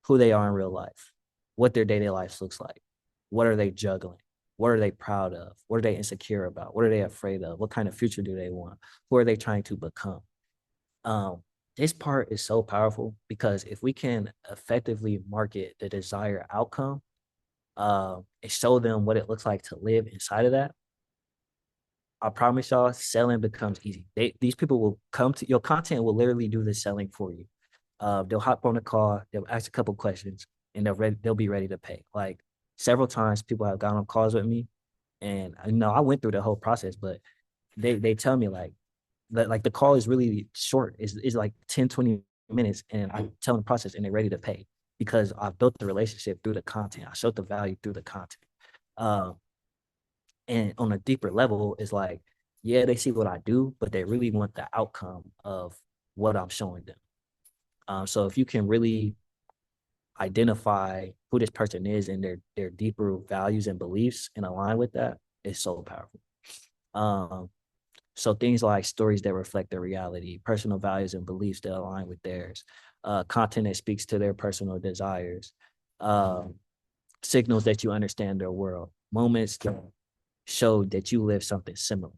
who they are in real life, what their daily life looks like. What are they juggling? What are they proud of? What are they insecure about? What are they afraid of? What kind of future do they want? Who are they trying to become? This part is so powerful because if we can effectively market the desired outcome, and show them what it looks like to live inside of that, I promise y'all, selling becomes easy. These people will come to your content, will literally do the selling for you. They'll hop on the call, they'll ask a couple questions, and they'll be ready to pay. Like several times, people have gone on calls with me, and I went through the whole process, but they tell me like the call is really short. Is like 10, 20 minutes, and I tell them the process, and they're ready to pay because I've built the relationship through the content. I showed the value through the content. And on a deeper level, it's like, yeah, they see what I do, but they really want the outcome of what I'm showing them. So if you can really identify who this person is and their deeper values and beliefs and align with that, it's so powerful. So things like stories that reflect their reality, personal values and beliefs that align with theirs, content that speaks to their personal desires, signals that you understand their world, moments that show that you live something similar.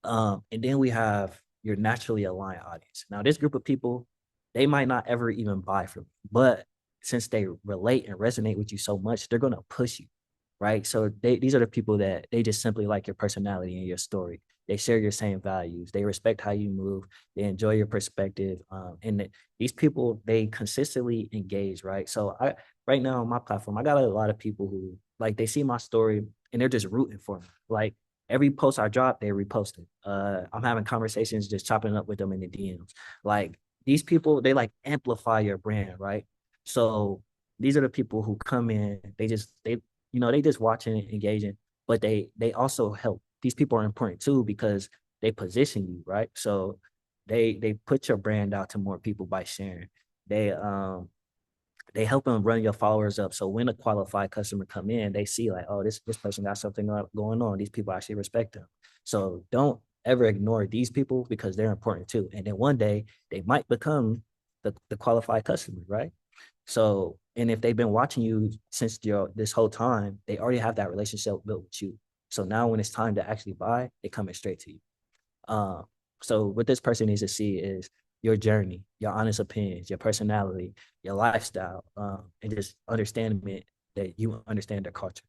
And then we have your naturally aligned audience. Now, this group of people, they might not ever even buy from you, but since they relate and resonate with you so much, they're going to push you, right? So these are the people that they just simply like your personality and your story. They share your same values. They respect how you move. They enjoy your perspective. These people, they consistently engage, right? So right now on my platform, I got a lot of people who like, they see my story and they're just rooting for me. Like every post I drop, they repost it. I'm having conversations, just chopping up with them in the DMs. Like these people, they like amplify your brand, right? So these are the people who come in, they just watching and engaging, but they also help. These people are important too because they position you, right? So they put your brand out to more people by sharing. They help them run your followers up. So when a qualified customer come in, they see like, oh, this person got something going on. These people actually respect them. So don't ever ignore these people because they're important too. And then one day they might become the qualified customer, right? So, and if they've been watching you since this whole time, they already have that relationship built with you. So now when it's time to actually buy, they're coming straight to you. So what this person needs to see is your journey, your honest opinions, your personality, your lifestyle, and just understanding that you understand their culture.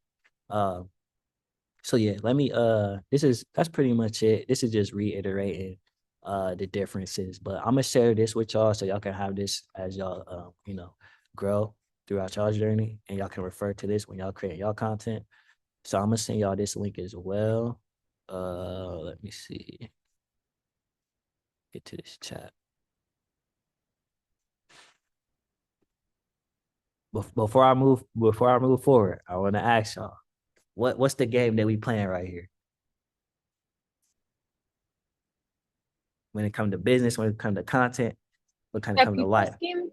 So yeah, let me that's pretty much it. This is just reiterating the differences, but I'm gonna share this with y'all so y'all can have this as y'all grow throughout y'all's journey, and y'all can refer to this when y'all create y'all content. So I'm gonna send y'all this link as well. Let me see. Get to this chat. Before I move forward, I want to ask y'all, what's the game that we playing right here? when it comes to business, when it comes to content, when it kind of A come to people's life. game?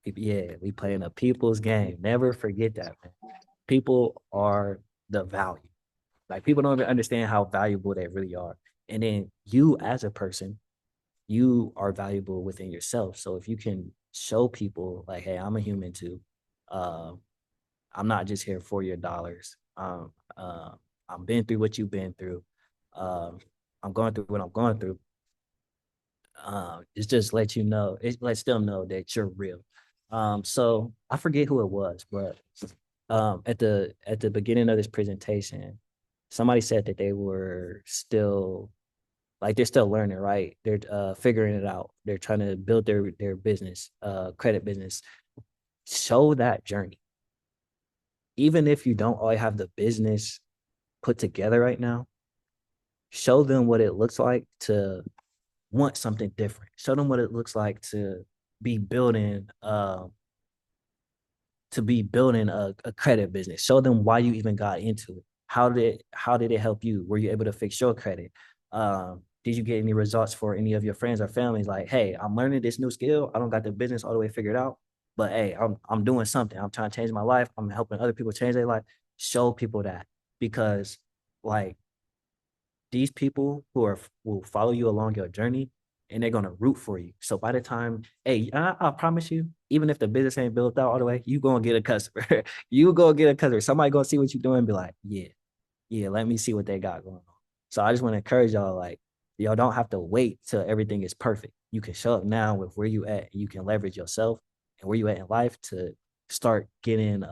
Yeah, we playing a people's game. Never forget that, man. People are the value. Like people don't even understand how valuable they really are. And then you as a person, you are valuable within yourself. So if you can show people like, hey, I'm a human too. Um, I'm not just here for your dollars. I'm been through what you've been through. Um, I'm going through what I'm going through. It's just let you know, it lets them know that you're real. So I forget who it was, but at the beginning of this presentation, somebody said that they were still like they're still learning, right? They're figuring it out. They're trying to build their business, credit business. Show that journey. Even if you don't always have the business put together right now, show them what it looks like to want something different. Show them what it looks like be building a credit business. Show them why you even got into it. How did it help you? Were you able to fix your credit? Did you get any results for any of your friends or families? Like, hey, I'm learning this new skill. I don't got the business all the way figured out, but hey, I'm doing something. I'm trying to change my life. I'm helping other people change their life. Show people that because like these people will follow you along your journey and they're gonna root for you. So by the time, hey, I promise you, even if the business ain't built out all the way, you gonna get a customer. You gonna get a customer. Somebody gonna see what you're doing and be like, yeah, yeah, let me see what they got going on. So I just want to encourage y'all, like, y'all don't have to wait till everything is perfect. You can show up now with where you at. And you can leverage yourself and where you at in life to start getting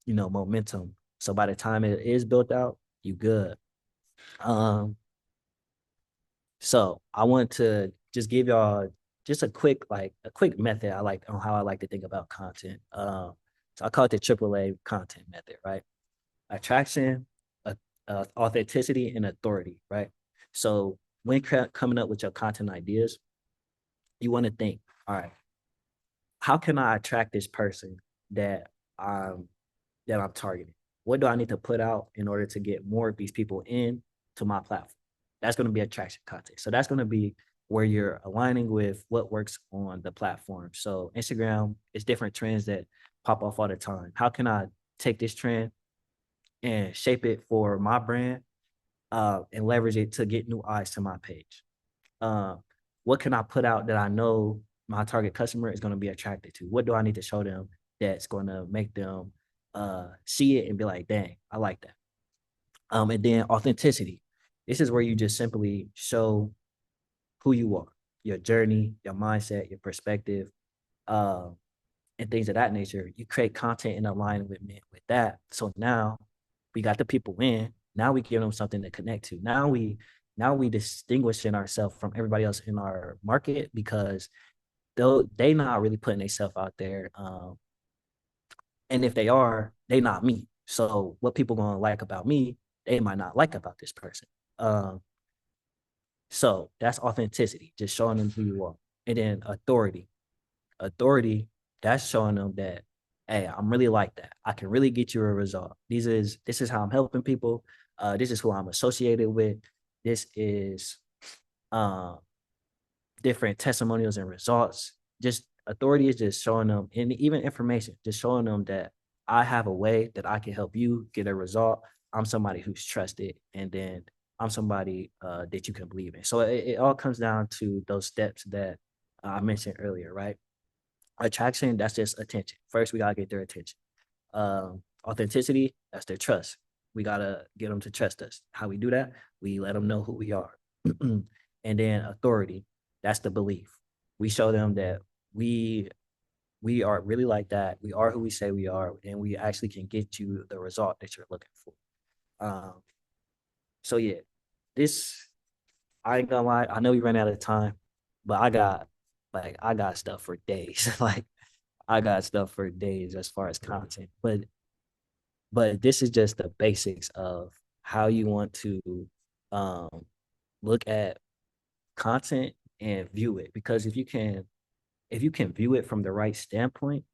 momentum. So by the time it is built out, you good. Um, so I want to just give y'all just a quick method I like on how I like to think about content. So I call it the AAA content method, right? Attraction, authenticity, and authority, right? So when coming up with your content ideas, you want to think, all right, how can I attract this person that I'm that I'm targeting? What do I need to put out in order to get more of these people in to my platform? That's going to be attraction content. So that's going to be where you're aligning with what works on the platform. So Instagram is different trends that pop off all the time. How can I take this trend and shape it for my brand and leverage it to get new eyes to my page? Uh, what can I put out that I know my target customer is going to be attracted to? What do I need to show them that's going to make them see it and be like, dang, I like that. And then authenticity. This is where you just simply show who you are, your journey, your mindset, your perspective, uh, and things of that nature. You create content in alignment with that. So now we got the people in. Now we give them something to connect to. Now we distinguishing ourselves from everybody else in our market because they not really putting themselves out there. And if they are, they not me. So what people gonna like about me, they might not like about this person. Um, so that's authenticity, just showing them who you are. And then authority. Authority, that's showing them that, hey, I'm really like that. I can really get you a result. This is how I'm helping people. This is who I'm associated with. This is um different testimonials and results. Just authority is just showing them, and even information, just showing them that I have a way that I can help you get a result. I'm somebody who's trusted, and then I'm somebody that you can believe in. So it all comes down to those steps that I mentioned earlier, right? Attraction, that's just attention. First, we gotta get their attention. Authenticity, that's their trust. We gotta get them to trust us. How we do that? We let them know who we are. And then authority, that's the belief. We show them that we are really like that. We are who we say we are, and we actually can get you the result that you're looking for. Um, so yeah, this I ain't gonna lie. I know we ran out of time, but I got stuff for days. Like I got stuff for days as far as content. But this is just the basics of how you want to um look at content and view it. Because if you can view it from the right standpoint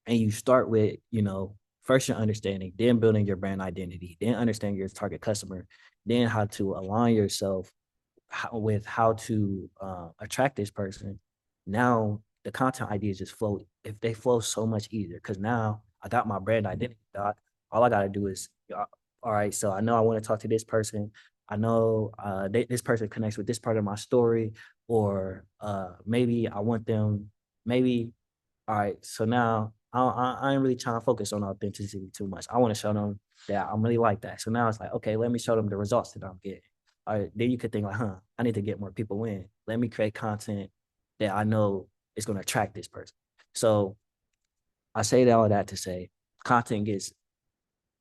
and you start with, first your understanding, then building your brand identity, then understanding your target customer, then how to align yourself how to attract this person, now the content ideas just flow. If they flow so much easier, because now I got my brand identity. Doc. All I gotta do is, all right. So I know I want to talk to this person. I know this person connects with this part of my story, or maybe I want them. Maybe all right. So now I ain't really trying to focus on authenticity too much. I want to show them that I'm really like that. So now it's like, okay, let me show them the results that I'm getting. All right, then you could think like, I need to get more people in. Let me create content that I know is going to attract this person. So I say all that to say content gets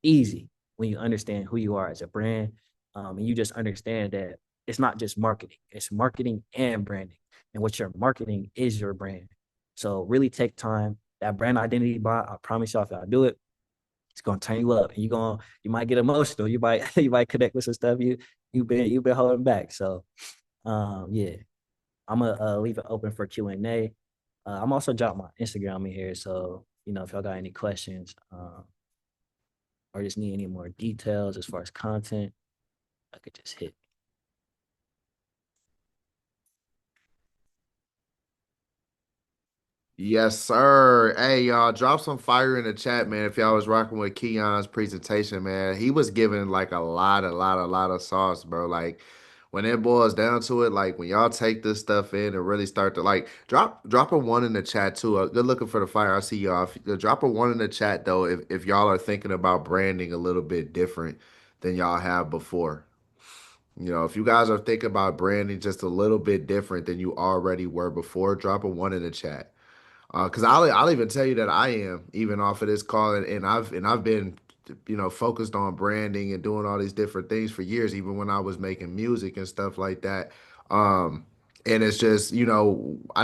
easy when you understand who you are as a brand. And you just understand that it's not just marketing, it's marketing and branding. And what you're marketing is your brand. So really take time. That brand identity bot, I promise y'all, if y'all do it, it's gonna turn you up. And you might get emotional. You might you might connect with some stuff you've been holding back. So yeah, I'm gonna leave it open for Q&A. I'm also dropping my Instagram in here. So if y'all got any questions, or just need any more details as far as content, I could just hit. Yes, sir. Hey, y'all, drop some fire in the chat, man. If y'all was rocking with Keon's presentation, man, he was giving like a lot of sauce, bro. Like when it boils down to it, like when y'all take this stuff in and really start to like drop a one in the chat too. Good looking for the fire. I see y'all. Drop a one in the chat though, if y'all are thinking about branding a little bit different than y'all have before. If you guys are thinking about branding just a little bit different than you already were before, drop a one in the chat. Because I'll even tell you that I am even off of this call, and I've been focused on branding and doing all these different things for years, even when I was making music and stuff like that. Um, and it's just I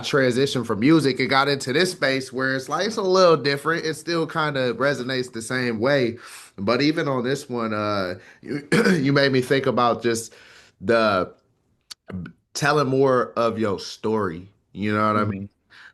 transitioned from music and got into this space where it's a little different. It still kind of resonates the same way, but even on this one, you made me think about just the telling more of your story. You know what I mean? Mm-hmm.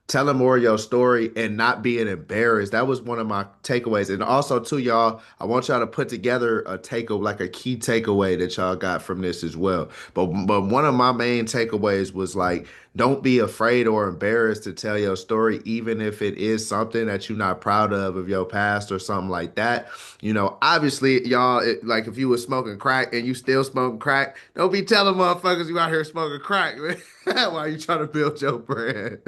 Telling more of your story and not being embarrassed. That was one of my takeaways. And also, too, y'all, I want y'all to put together like a key takeaway that y'all got from this as well. But one of my main takeaways was like, don't be afraid or embarrassed to tell your story, even if it is something that you're not proud of your past or something like that. Obviously, y'all, like if you was smoking crack and you still smoking crack, don't be telling motherfuckers you out here smoking crack, man. Why you trying to build your brand?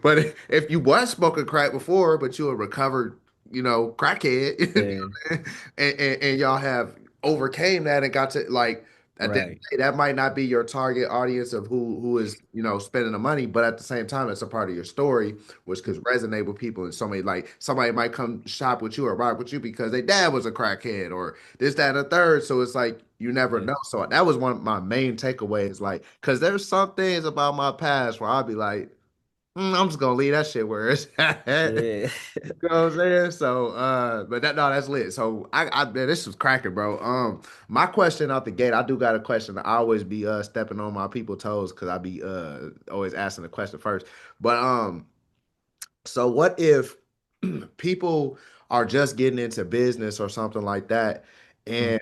But if you was smoking crack before, but you a recovered, crackhead, Yeah. and y'all have overcame that and got to like at the end of Right. the day, that might not be your target audience of who is spending the money, but at the same time, it's a part of your story which could resonate with people. And somebody might come shop with you or rock with you because their dad was a crackhead or this, that, and the third. So it's like you never Yeah. know. So that was one of my main takeaways. Like, because there's some things about my past where I'll be like, I'm just gonna leave that shit where it's at. Yeah. You know what I'm saying? So, but that's lit. So man, this was cracking, bro. My question out the gate, I do got a question. I always be stepping on my people toes because I be always asking the question first. But so what if people are just getting into business or something like that, Mhm. and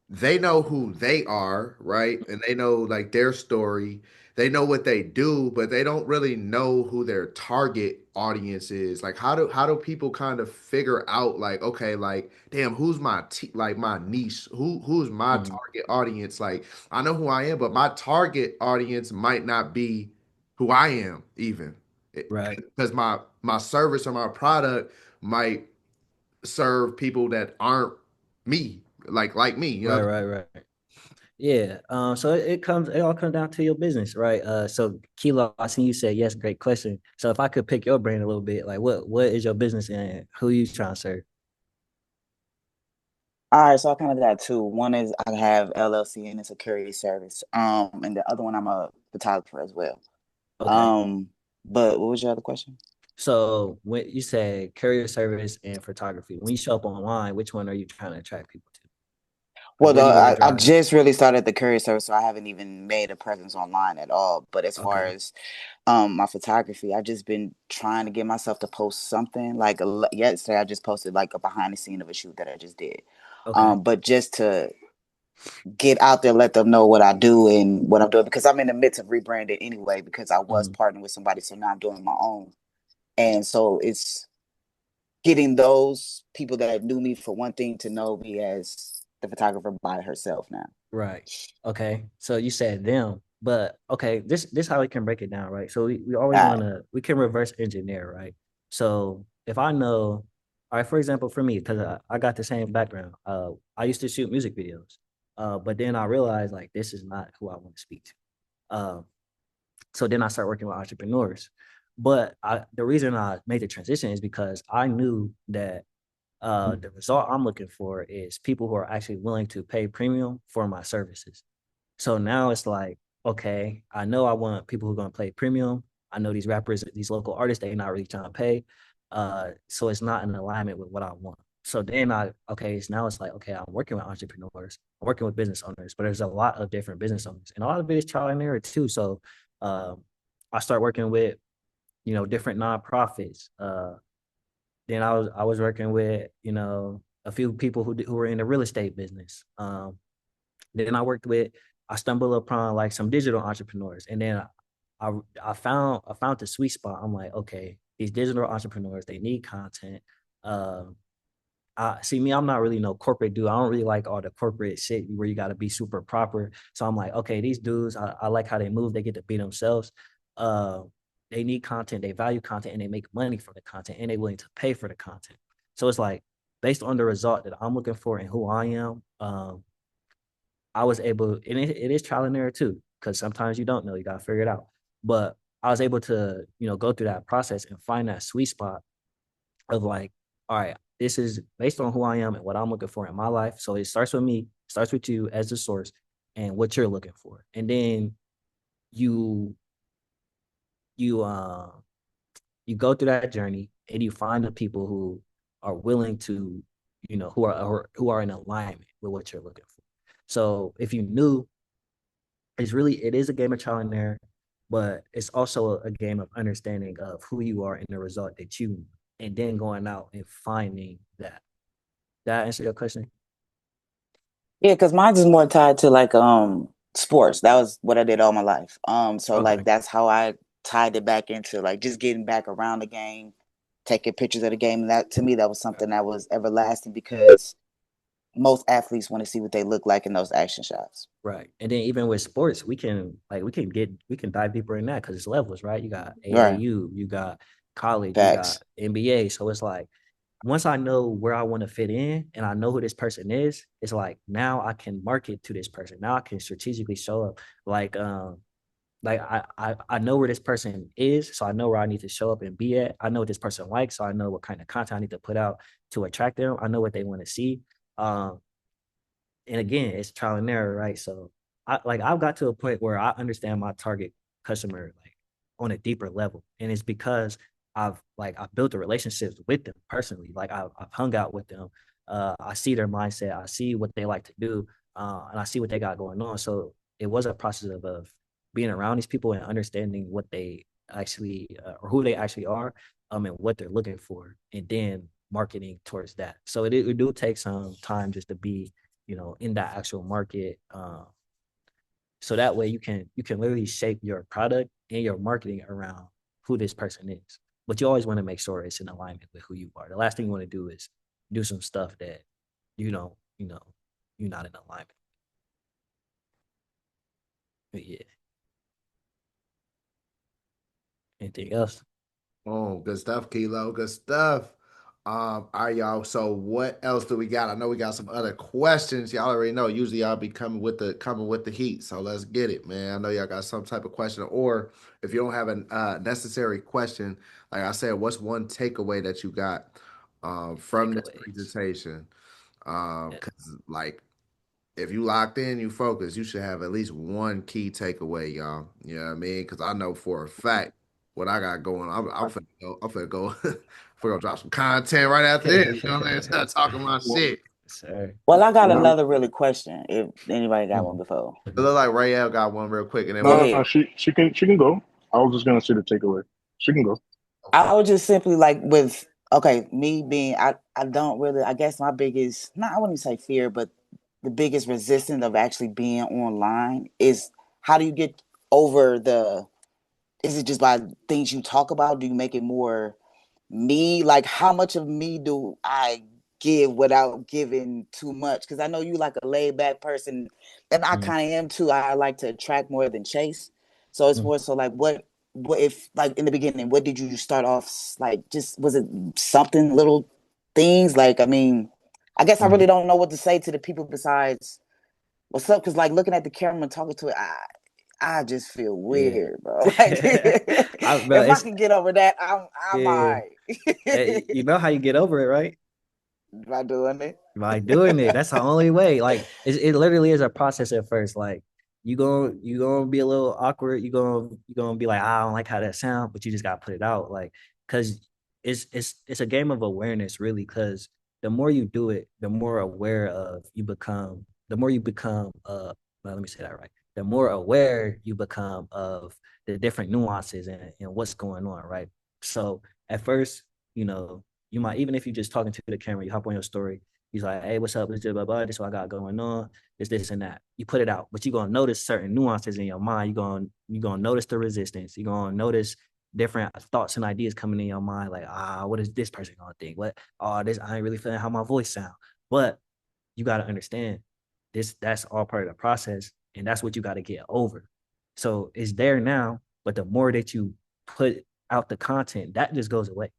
they know who they are, right? And they know like their story. They know what they do, but they don't really know who their target audience is. Like how do people kind of figure out like, okay, like damn, who's like my niche? Who's my Mhm. target audience? Like I know who I am, but my target audience might not be who I am even. Right. Because my service or my product might serve people that aren't me, like me, you know. Right. Right. Right. Yeah. So it all comes down to your business, right? So Kilo, I seen you said yes, great question. So if I could pick your brain a little bit, like what is your business and who you trying to serve? All right, so I kind of got two. One is I have LLC and it's a courier service. And the other one I'm a photographer as well. Okay. Um, but what was your other question? So when you said courier service and photography, when you show up online, which one are you trying to attract people to? Like Well, what do you want to I drive? just really started the courier service, so I haven't even made a presence online at all. But as far Okay. as my photography, I've just been trying to get myself to post something. Like yesterday, I just posted like a behind the scene of a shoot that I just did. Okay. But just to get out there, let them know what I do and what I'm doing, because I'm in the midst of rebranding anyway, because I was partnering with somebody, so now I'm doing my own. And so it's getting those people that knew me for one thing to know me as the photographer by herself now. Right. Okay. So you said them, but okay, this how we can break it down, right? So we always All want right. to we can reverse engineer, right? So if I know, all right, for example, for me, because I got the same background, I used to shoot music videos, but then I realized like this is not who I want to speak to. So then I started working with entrepreneurs. But the reason I made the transition is because I knew that the result I'm looking for is people who are actually willing to pay premium for my services. So now it's like, okay, I know I want people who are going to pay premium. I know these rappers, these local artists, they're not really trying to pay. So it's not in alignment with what I want. So then okay, so now it's like, okay, I'm working with entrepreneurs, I'm working with business owners, but there's a lot of different business owners, and a lot of it is trial and error too. So um, I start working with, different nonprofits. Then I was working with, a few people who were in the real estate business. Then I stumbled upon like some digital entrepreneurs, and then I I found the sweet spot. I'm like, okay, these digital entrepreneurs, they need content. Um, I see me, I'm not really no corporate dude. I don't really like all the corporate shit where you got to be super proper. So I'm like, okay, these dudes, I like how they move. They get to be themselves. Uh, they need content, they value content, and they make money from the content, and they willing to pay for the content. So it's like based on the result that I'm looking for and who I am. I was able, and it is trial and error too, because sometimes you don't know, you got to figure it out. But I was able to, go through that process and find that sweet spot of like, all right, this is based on who I am and what I'm looking for in my life. So it starts with me, starts with you as the source and what you're looking for. And then you you you go through that journey and you find the people who are willing to, who are in alignment with what you're looking for. So if you knew, it is a game of trial and error, but it's also a game of understanding of who you are and the result that you, and then going out and finding that. That answer your question? Yeah, because mine's is more tied to like sports. That was what I did all my life. So like Okay. that's how I tied it back into like just getting back around the game, taking pictures of the game. And that to me that was something that was everlasting, because most athletes want to see what they look like in those action shots. Right. And then even with sports, we can dive deeper in that because it's levels, right? You got Right. AAU, you got college, you got Facts. NBA. So it's like once I know where I want to fit in and I know who this person is, it's like now I can market to this person. Now I can strategically show up. Like I know where this person is, so I know where I need to show up and be at. I know what this person likes, so I know what kind of content I need to put out to attract them. I know what they want to see. Um, and again, it's trial and error, right? So I've got to a point where I understand my target customer like on a deeper level. And it's because I've built the relationships with them personally. Like I've hung out with them. I see their mindset, I see what they like to do, and I see what they got going on. So it was a process of being around these people and understanding what they actually or who they actually are, and what they're looking for, and then marketing towards that. So it do take some time just to be, in that actual market. So that way you can literally shape your product and your marketing around who this person is. But you always want to make sure it's in alignment with who you are. The last thing you want to do is do some stuff that you don't, you're not in alignment. But yeah. Anything else? Oh, good stuff, Kilo. Good stuff. All right, y'all. So what else do we got? I know we got some other questions. Y'all already know. Usually y'all be coming with the heat. So let's get it, man. I know y'all got some type of question. Or if you don't have a necessary question, like I said, what's one takeaway that you got from this Takeaways. presentation? Yeah. Because like if you locked in, you focus, you should have at least one key takeaway, y'all. You know what I mean? Because I know for a fact what I got going. I'm finna go. I'm finna go. We're gonna drop some content right after this. You know what I'm saying? Start talking my Well, shit. Sir. Well, I got well, another really question. If anybody got one before, It look like Rayel got one real quick, and then go no, we'll. no, no. ahead. She can go. I was just gonna say the takeaway. She can go. I would just simply like with me being I don't really, I guess my biggest, not I wouldn't say fear, but the biggest resistance of actually being online is how do you get over is it just by things you talk about? Do you make it more me? Like how much of me do I give without giving too much? Because I know you like a laid back person, and I Mm, kind of am too. I like to attract more than chase. So it's mm. more so like what if like in the beginning, what did you start off like? Just was it something little things? Like I mean, I guess I really Mm. don't know what to say to the people besides what's up. Because like looking at the camera and talking to it, I just feel Yeah. weird, bro. Like, Bro, if I it's can get over that, I'm all yeah. right. You know how you get over it, right? By doing it. By doing it. That's the only way. Like it literally is a process at first. Like you gonna be a little awkward. You gonna be like, I don't like how that sound, but you just gotta put it out. Like, cause it's a game of awareness, really. Cause the more you do it, the more aware of you become. The more you become. Well, let me say that right. The more aware you become of the different nuances and what's going on, right? So at first, you know, you might even if you're just talking to the camera, you hop on your story. He's like, hey, what's up? This is blah, blah, this is what I got going on. This and that. You put it out, but you're gonna notice certain nuances in your mind. You're gonna notice the resistance. You're gonna notice different thoughts and ideas coming in your mind, like, what is this person gonna think? What this I ain't really feeling how my voice sound. But you gotta understand that's all part of the process, and that's what you gotta get over. So it's there now, but the more that you put out the content, that just goes away.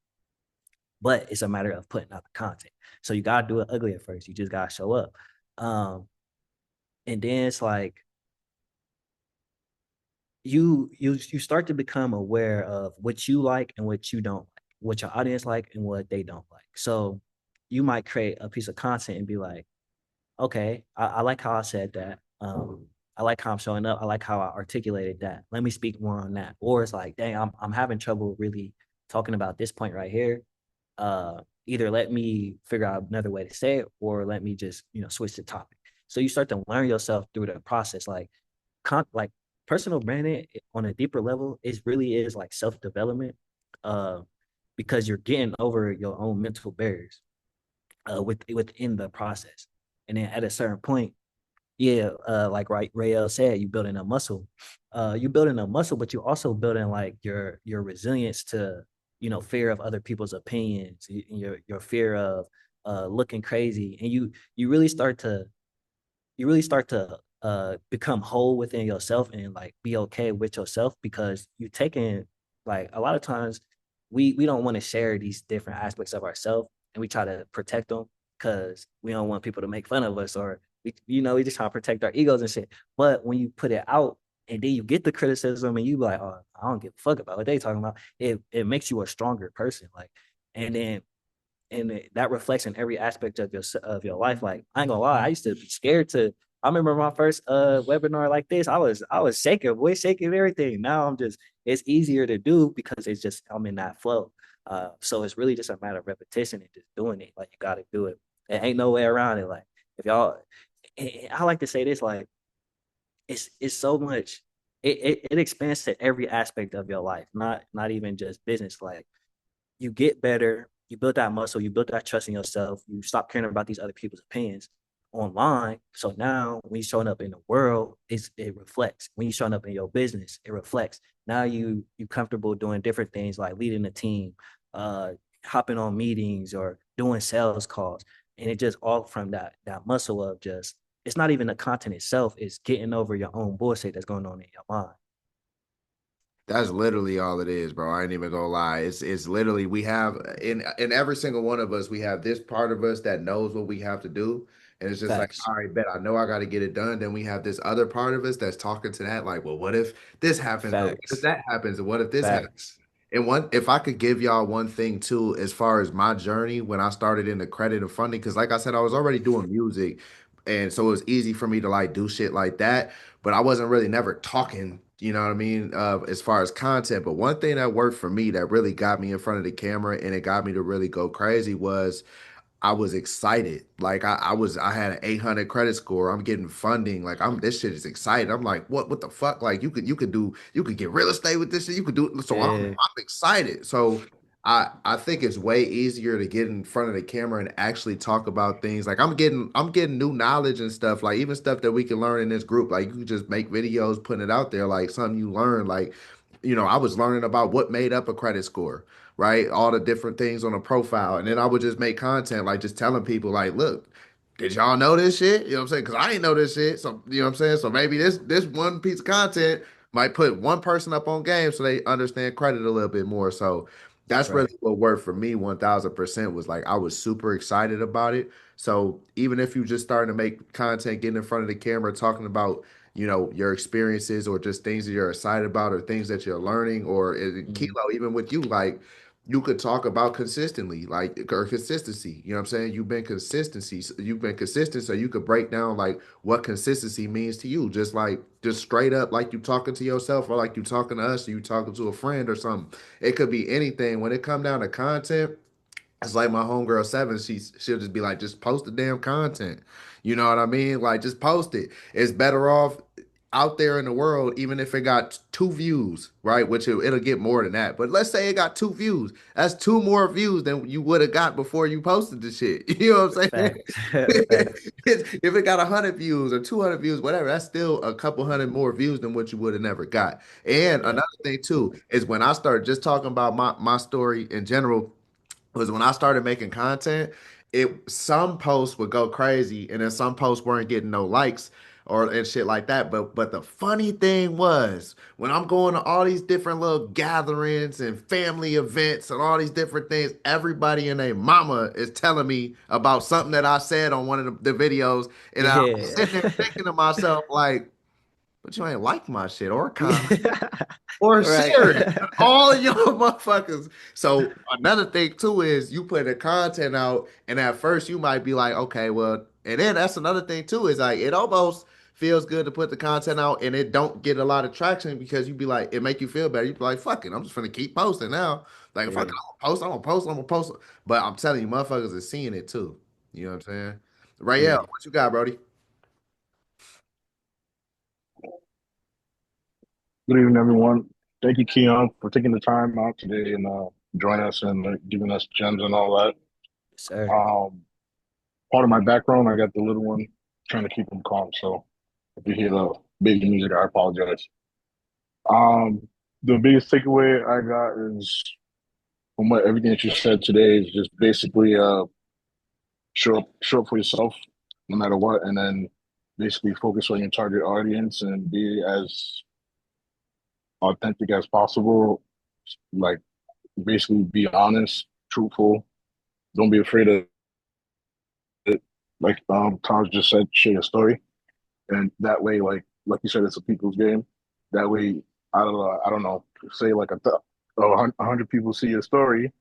But it's a matter of putting out the content. So you gotta do it ugly at first. You just gotta show up. Um, and then it's like you start to become aware of what you like and what you don't like, what your audience like and what they don't like. So you might create a piece of content and be like, okay, I like how I said that. I like how I'm showing up. I like how I articulated that. Let me speak more on that. Or it's like, dang, I'm having trouble really talking about this point right here. Either let me figure out another way to say it or let me just switch the topic. So you start to learn yourself through the process. Like personal branding on a deeper level, it really is like self-development, uh because you're getting over your own mental barriers within the process. And then at a certain point, yeah, like Rael said, you building a muscle. You building a muscle, but you also building like your resilience to fear of other people's opinions, your fear of looking crazy, and you really start to become whole within yourself and like be okay with yourself because you taking like a lot of times we don't want to share these different aspects of ourselves and we try to protect them because we don't want people to make fun of us or we just try to protect our egos and shit. But when you put it out and then you get the criticism and you be like, oh, I don't give a fuck about what they talking about. It makes you a stronger person. Like, and then that reflects in every aspect of your life. Like I ain't gonna lie, I used to be scared to. I remember my first webinar like this. I was shaking, voice shaking, everything. Now it's easier to do because it's just I'm in that flow. So it's really just a matter of repetition and just doing it. Like you got to do it. There ain't no way around it. Like if y'all, I like to say this. Like it's so much. It expands to every aspect of your life, not even just business. Like you get better, you build that muscle, you build that trust in yourself, you stop caring about these other people's opinions online. So now when you're showing up in the world, it reflects. When you're showing up in your business, it reflects. Now you comfortable doing different things like leading a team, uh, hopping on meetings or doing sales calls. And it just all from that muscle of just it's not even the content itself, it's getting over your own bullshit that's going on in your mind. That's literally all it is, bro. I ain't even gonna lie. It's literally we have in every single one of us, we have this part of us that knows what we have to do. And it's just like, Facts. all right, bet I know I gotta get it done. Then we have this other part of us that's talking to that, like, well, what if this happens? Or what if Facts. that happens? And what if this happens? Facts. And one, if I could give y'all one thing too, as far as my journey when I started in the credit and funding, because like I said, I was already doing music, and so it was easy for me to like do shit like that. But I wasn't really never talking, you know what I mean, as far as content. But one thing that worked for me that really got me in front of the camera and it got me to really go crazy was I was excited. Like I had an 800 credit score. I'm getting funding. Like this shit is exciting. I'm like, what the fuck? Like you could get real estate with this shit. You could do it. So I'm Yeah. excited. So I think it's way easier to get in front of the camera and actually talk about things. Like I'm getting new knowledge and stuff, like even stuff that we can learn in this group. Like you can just make videos, putting it out there, like something you learn. Like, I was learning about what made up a credit score, right? All the different things on a profile. And then I would just make content, like just telling people, like, look, did y'all know this shit? You know what I'm saying? Because I ain't know this shit. So, you know what I'm saying? So maybe this one piece of content might put one person up on game so they understand credit a little bit more. So that's Right. really what worked for me 1000% was like I was super excited about it. So even if you just starting to make content, getting in front of the camera, talking about, your experiences or just things that you're excited about or things that you're learning or Mhm. Kilo, even with you, like you could talk about consistently, like or consistency. You know what I'm saying? You've been consistent, so you could break down like what consistency means to you. Just straight up like you talking to yourself or like you talking to us or you talking to a friend or something. It could be anything. When it come down to content, it's like my homegirl Seven. She'll just be like, just post the damn content. You know what I mean? Like, just post it. It's better off out there in the world, even if it got 2 views, right? Which it'll get more than that. But let's say it got 2 views. That's 2 more views than you would have got before you posted the shit. You know what I'm saying? Facts. Facts. If it got 100 views or 200 views, whatever, that's still a couple hundred more views than what you would have never got. And Yeah. another thing too is when I started just talking about my story in general was when I started making content, some posts would go crazy and then some posts weren't getting no likes or and shit like that. But the funny thing was when I'm going to all these different little gatherings and family events and all these different things, everybody and their mama is telling me about something that I said on one of the videos. And I'm Yeah. sitting there thinking to myself, like, but you ain't like my shit or comment Yeah. or Right. share it. All of y'all motherfuckers. So another thing too is you put the content out, and at first you might be like, okay, well, and then that's another thing too is like it almost feels good to put the content out and it don't get a lot of traction because you be like, it make you feel better. You be like, fuck it, I'm just gonna keep posting now. Like, fuck it, Yeah. I'm gonna post. But I'm telling you, motherfuckers are seeing it too. You know what I'm saying? Rayel, Yeah. what you got, Brody? Good evening, everyone. Thank you, Keon, for taking the time out today and joining us and giving us gems and all that. Yes, sir. Part of my background, I got the little one trying to keep him calm. So if you hear the baby music, I apologize. Um, the biggest takeaway I got is from what everything that you said today is just basically show up for yourself no matter what, and then basically focus on your target audience and be as authentic as possible. Like basically be honest, truthful. Don't be afraid of it. Like Taj just said, share your story, and that way, like you said, it's a people's game. That way, I don't know, say like 100 people see your story,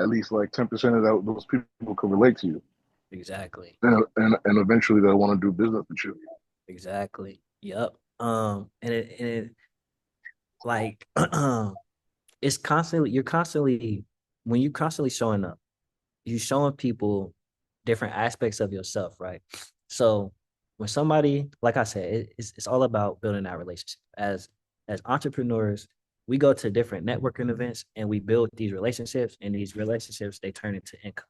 at least like 10% of those people can relate to you, Exactly. and eventually they'll want to do business with you. Exactly. Yep. And it like it's constantly you're constantly when you constantly showing up, you showing people different aspects of yourself, right? So when somebody, like I said, it's all about building that relationship. As entrepreneurs, we go to different networking events and we build these relationships, and these relationships they turn into income.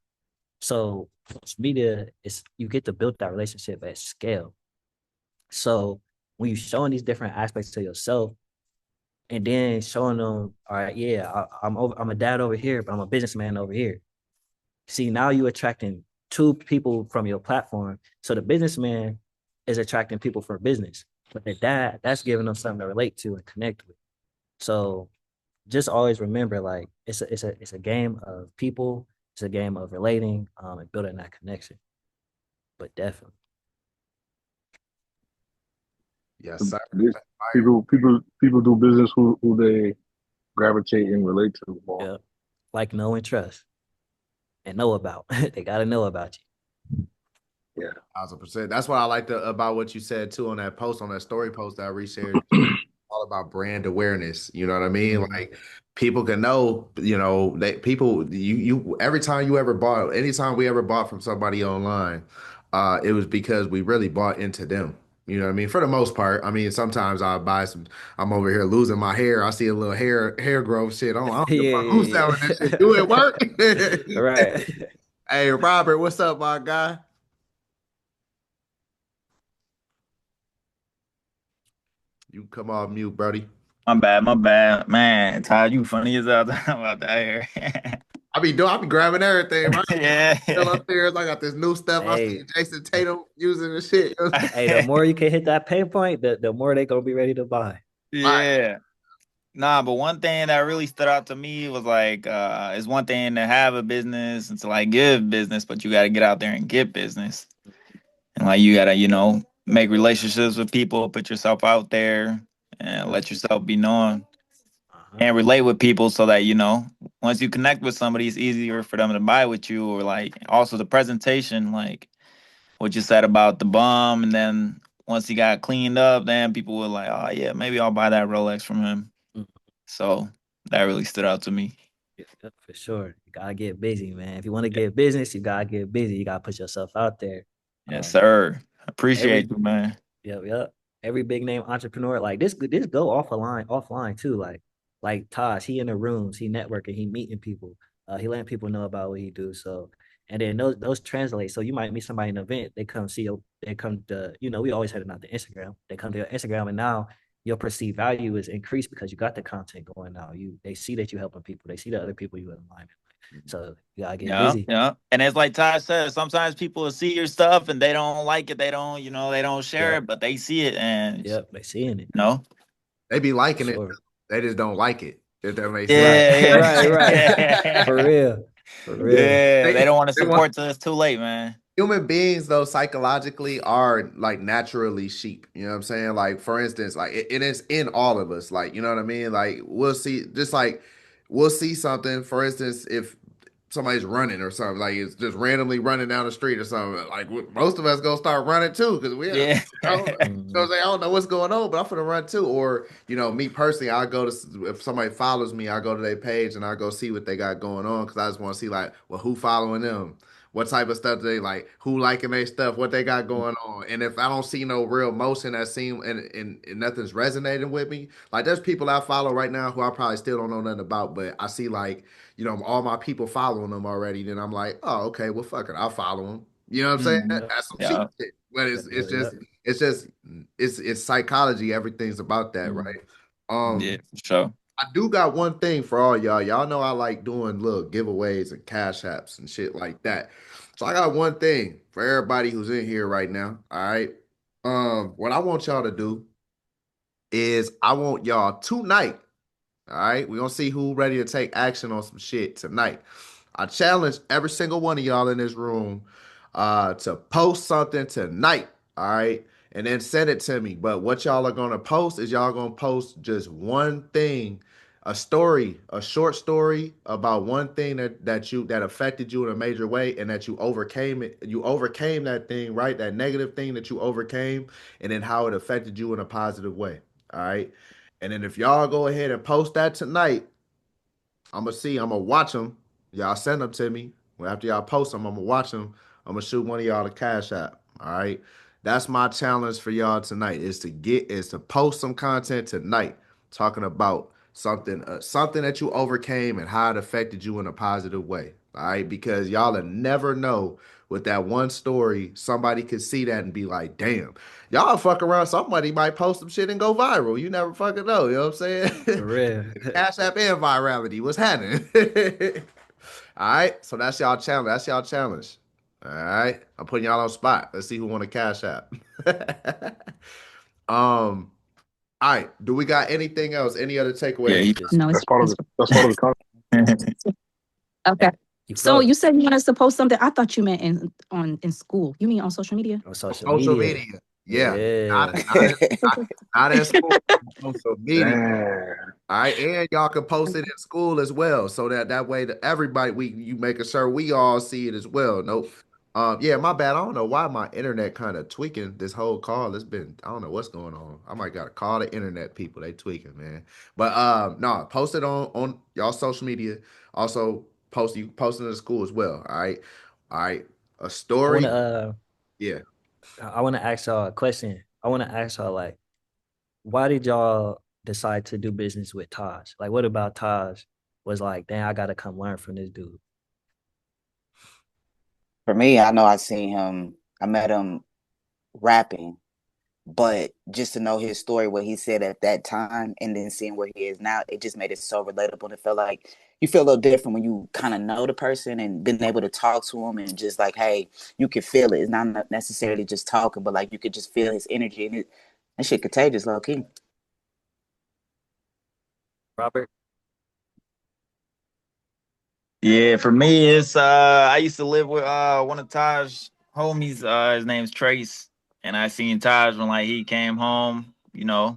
So social media is you get to build that relationship at scale. So when you're showing these different aspects to yourself, and then showing them, all right, yeah, I'm a dad over here, but I'm a businessman over here. See, now you're attracting two people from your platform. So the businessman is attracting people for business, but the dad, that's giving them something to relate to and connect with. So just always remember, like it's a game of people, it's a game of relating, and building that connection. But definitely, Yes, sir. Fire. People do business who they gravitate and relate to more. yeah, like know and trust and know about. They got to know about Yeah. 1000%. That's what I like about what you said too on that post, on that story post that I reshared. All about brand awareness. You know what I mean? you. Like people can know, that people you every time you ever bought, anytime we ever bought from somebody online, it was because we really bought into them. You know what I mean? For the most part. I mean, sometimes I'll buy some. I'm over here losing my hair. I see a little hair growth shit. I don't give a Yeah, fuck who's yeah, selling this shit. Do it work? yeah. Right. Hey, Robert, what's up, my guy? You come off mute, buddy. My bad, man. Todd, you funny as hell talking about that here. I be grabbing everything, right? Still Yeah, upstairs. I got this new stuff. I see Hey, Jason Tatum using the shit. hey, the more you can hit that pain point, the more they gonna be ready to buy. Right. yeah. Nah, but one thing that really stood out to me was like, it's one thing to have a business and to like give business, but you got to get out there and get business, and like you gotta, make relationships with people, put yourself out there, and let yourself be known Uh-huh. and relate with people, so that once you connect with somebody, it's easier for them to buy with you, or like also the presentation, like what you said about the bum, and then once he got cleaned up, then people were like, oh yeah, maybe I'll buy that Rolex from him. Mm. So that really stood out to me. Yeah, for sure. You gotta get busy, man. If you want to get business, you gotta get busy. You gotta put yourself out there. Yes, Um, sir. Appreciate every you, man. Yep, yep. Every big name entrepreneur, like this go offline too. Like Tosh, he in the rooms, he networking, he meeting people. He letting people know about what he do. So, and then those translate. So you might meet somebody in an event, they come see you, they come to, we always had it out the Instagram. They come to your Instagram, and now your perceived value is increased because you got the content going now. They see that you helping people, they see the other people you in alignment with. So you gotta get Yeah, busy. yeah. And it's like Todd says, sometimes people will see your stuff and they don't like it. They don't share Yep, it, but they see it and yep, they seeing it you know. They be for liking it. sure. They just don't like it. If that makes sense. Right, Yeah, right. For yeah. real, for real. Yeah. They, They don't want to they want support till it's too late, man. human beings though psychologically are like naturally sheep. You know what I'm saying? Like for instance, like it is in all of us. Like you know what I mean? Like we'll see, just like we'll see something. For instance, if somebody's running or something, like it's just randomly running down the street or something, like most of us gonna start running too because we have. Yeah. You know what I'm saying? I don't know what's going on, but I'm gonna run too. Or, me personally, I go to, if somebody follows me, I go to their page and I go see what they got going on because I just want to see, like, well, who following them? What type of stuff they like, who liking their stuff, what they got going on. And if I don't see no real motion that seem and nothing's resonating with me, like there's people I follow right now who I probably still don't know nothing about, but I see like, all my people following them already, then I'm like, oh, okay, well, fuck it, I'll follow them. You know what I'm saying? Mhm. Yep, That's some sheep Yeah. shit. But yep, it's yep, just yep. it's just it's psychology. Everything's about that, Mm. right? Um, Yeah, for sure. I do got one thing for all y'all. Y'all know I like doing little giveaways and cash apps and shit like that. So I got one thing for everybody who's in here right now. All right. What I want y'all to do is I want y'all tonight. All right, we're gonna see who ready to take action on some shit tonight. I challenge every single one of y'all in this room to post something tonight. All right, and then send it to me. But what y'all are gonna post is y'all gonna post just one thing, a story, a short story about one thing that affected you in a major way and that you overcame it. You overcame that thing, right? That negative thing that you overcame, and then how it affected you in a positive way. All right. And then if y'all go ahead and post that tonight, I'm gonna watch them. Y'all send them to me. Well, after y'all post them, I'm gonna watch them. I'm gonna shoot one of y'all a cash app. All right. That's my challenge for y'all tonight is to post some content tonight talking about something that you overcame and how it affected you in a positive way. All right, because y'all will never know with that one story, somebody could see that and be like, damn, y'all fuck around, somebody might post some shit and go viral. You never fucking know, you know what I'm saying? For real. Cash App and virality. What's happening? All right. So that's y'all challenge. That's y'all challenge. All right. I'm putting y'all on spot. Let's see who want a Cash App. All right. Do we got anything else? Any other Yeah, takeaways? he Just No, That's part of the that's part of the content. okay. keep So going you said you want us to post something. I thought you meant in school. You mean on social media? on social Social media. media. Yeah. Not Yeah. not in, not in school. Social media. Damn. All right, and y'all can post it in school as well, so that way that everybody you making sure we all see it as well. Nope. Yeah, my bad. I don't know why my internet kind of tweaking this whole call. It's been I don't know what's going on. I might gotta call the internet people. They tweaking, man. But no, post it on y'all social media. Also post it in the school as well. All right. A I story. wanna Yeah. I wanna ask y'all a question. I want to ask y'all like, why did y'all decide to do business with Taj? Like, what about Taj was like, damn, I gotta come learn from this dude. For me, I know I met him rapping, but just to know his story, what he said at that time, and then seeing where he is now, it just made it so relatable. And it felt like you feel a little different when you kind of know the person and been able to talk to him and just like, hey, you can feel it. It's not necessarily just talking, but like you could just feel his energy and that shit contagious, low key. Robert? Yeah, for me, it's I used to live with one of Taj's homies. His name's Trace, and I seen Taj when like he came home, you know,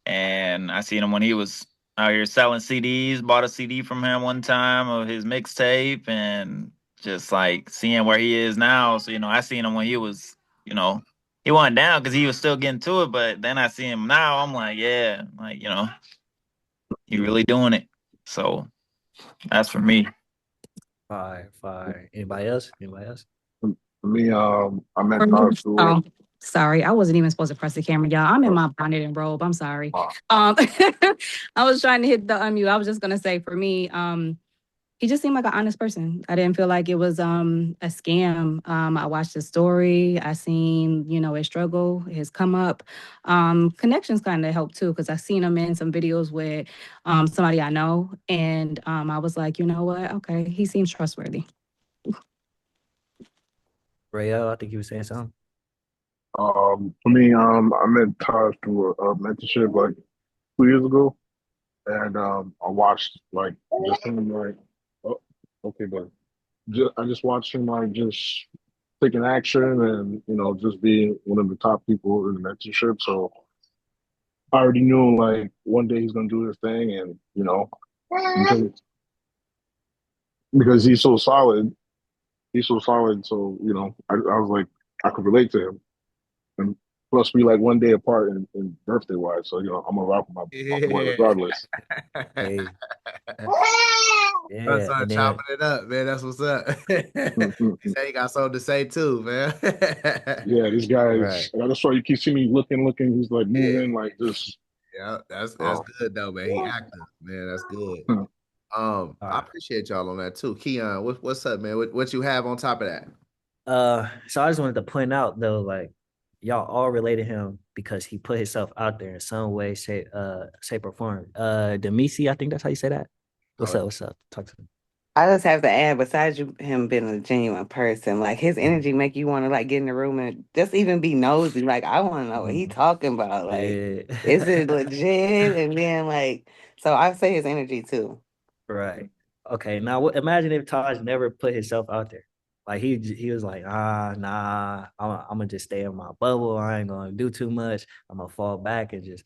and I seen him when he was out here selling CDs. Bought a CD from him one time of his mixtape, and just like seeing where he is now. So I seen him when he was, you know, he wasn't down because he was still getting to it. But then I see him now, I'm like, yeah, like he really doing it. So that's for me. Fire, fire. Anybody else? Anybody else? For me, I met For me, Todd Stewart. oh, sorry, I wasn't even supposed to press the camera, y'all. I'm in my bonnet and robe. I'm sorry. Um, I was trying to hit the unmute. I was just gonna say for me, he just seemed like an honest person. I didn't feel like it was a scam. I watched his story. I seen, his struggle, his come up. Connections kind of helped too, because I seen him in some videos with somebody I know. And I was like, you know what? Okay, he seems trustworthy. Rayo, I think you were saying something. For me, I met Todd through a mentorship like 2 years ago, and I watched like just him like, oh, okay, but I just watched him like just taking action and just being one of the top people in the mentorship. So I already knew like one day he's gonna do his thing, and because, because he's so solid. So I was like I could relate to him, and plus we like one day apart in birthday wise. So I'm gonna rock with my boy Yeah. regardless. Hey, My yeah, son and then chopping it up, man. That's what's up. Mhm. He said he got something to say too, man. Yeah, this guy right. is. That's why you keep seeing me looking. He's like Yeah, moving, like just. yeah, that's Oh. good though, man. He active, man. That's good. All I right. appreciate y'all on that too. Keon, what's up, man? What you have on top of that? So I just wanted to point out though, like y'all all related him because he put himself out there in some way, shape or form. Demisi, I think that's how you say that. What's Oh, up? What's up? Talk to me. I just have to add, besides him being a genuine person, like his energy make you want to like get in the room and just even be nosy. Like I want to know what he talking about. Like, is Yeah. it legit? And then like, so I say his energy too. Right. Okay. Now, imagine if Taj never put himself out there. Like he was like, nah, I'm gonna just stay in my bubble. I ain't gonna do too much. I'm gonna fall back and just.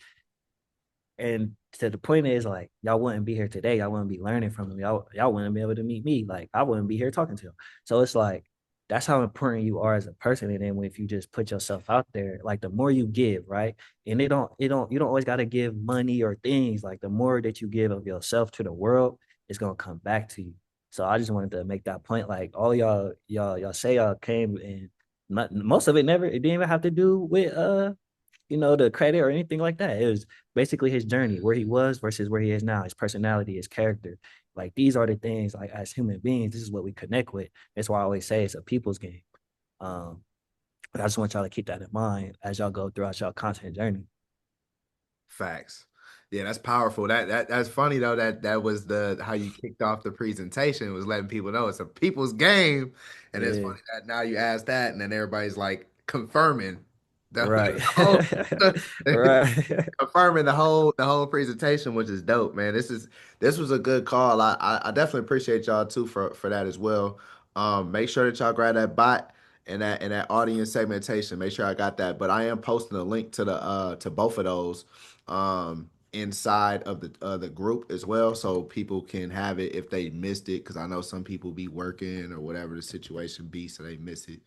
And to the point is like y'all wouldn't be here today. Y'all wouldn't be learning from him. Y'all wouldn't be able to meet me. Like I wouldn't be here talking to him. So it's like that's how important you are as a person. And then if you just put yourself out there, like the more you give, right? And you don't always gotta give money or things. Like the more that you give of yourself to the world, it's gonna come back to you. So I just wanted to make that point. Like all y'all say y'all came and most of it never it didn't even have to do with the credit or anything like that. It was basically his journey, where he was versus where he is now, his personality, his character. Like these are the things like as human beings, this is what we connect with. That's why I always say it's a people's game. Um, but I just want y'all to keep that in mind as y'all go throughout y'all content journey. facts. Yeah, that's powerful. That's funny though. That was the how you kicked off the presentation was letting people know it's a people's game, and it's Yeah, funny that now you ask that, and then everybody's like confirming right. the whole Right. confirming the whole presentation, which is dope, man. This was a good call. I definitely appreciate y'all too for that as well. Make sure that y'all grab that bot and that audience segmentation. Make sure I got that. But I am posting a link to both of those inside of the group as well, so people can have it if they missed it. Because I know some people be working or whatever the situation be, so they miss it.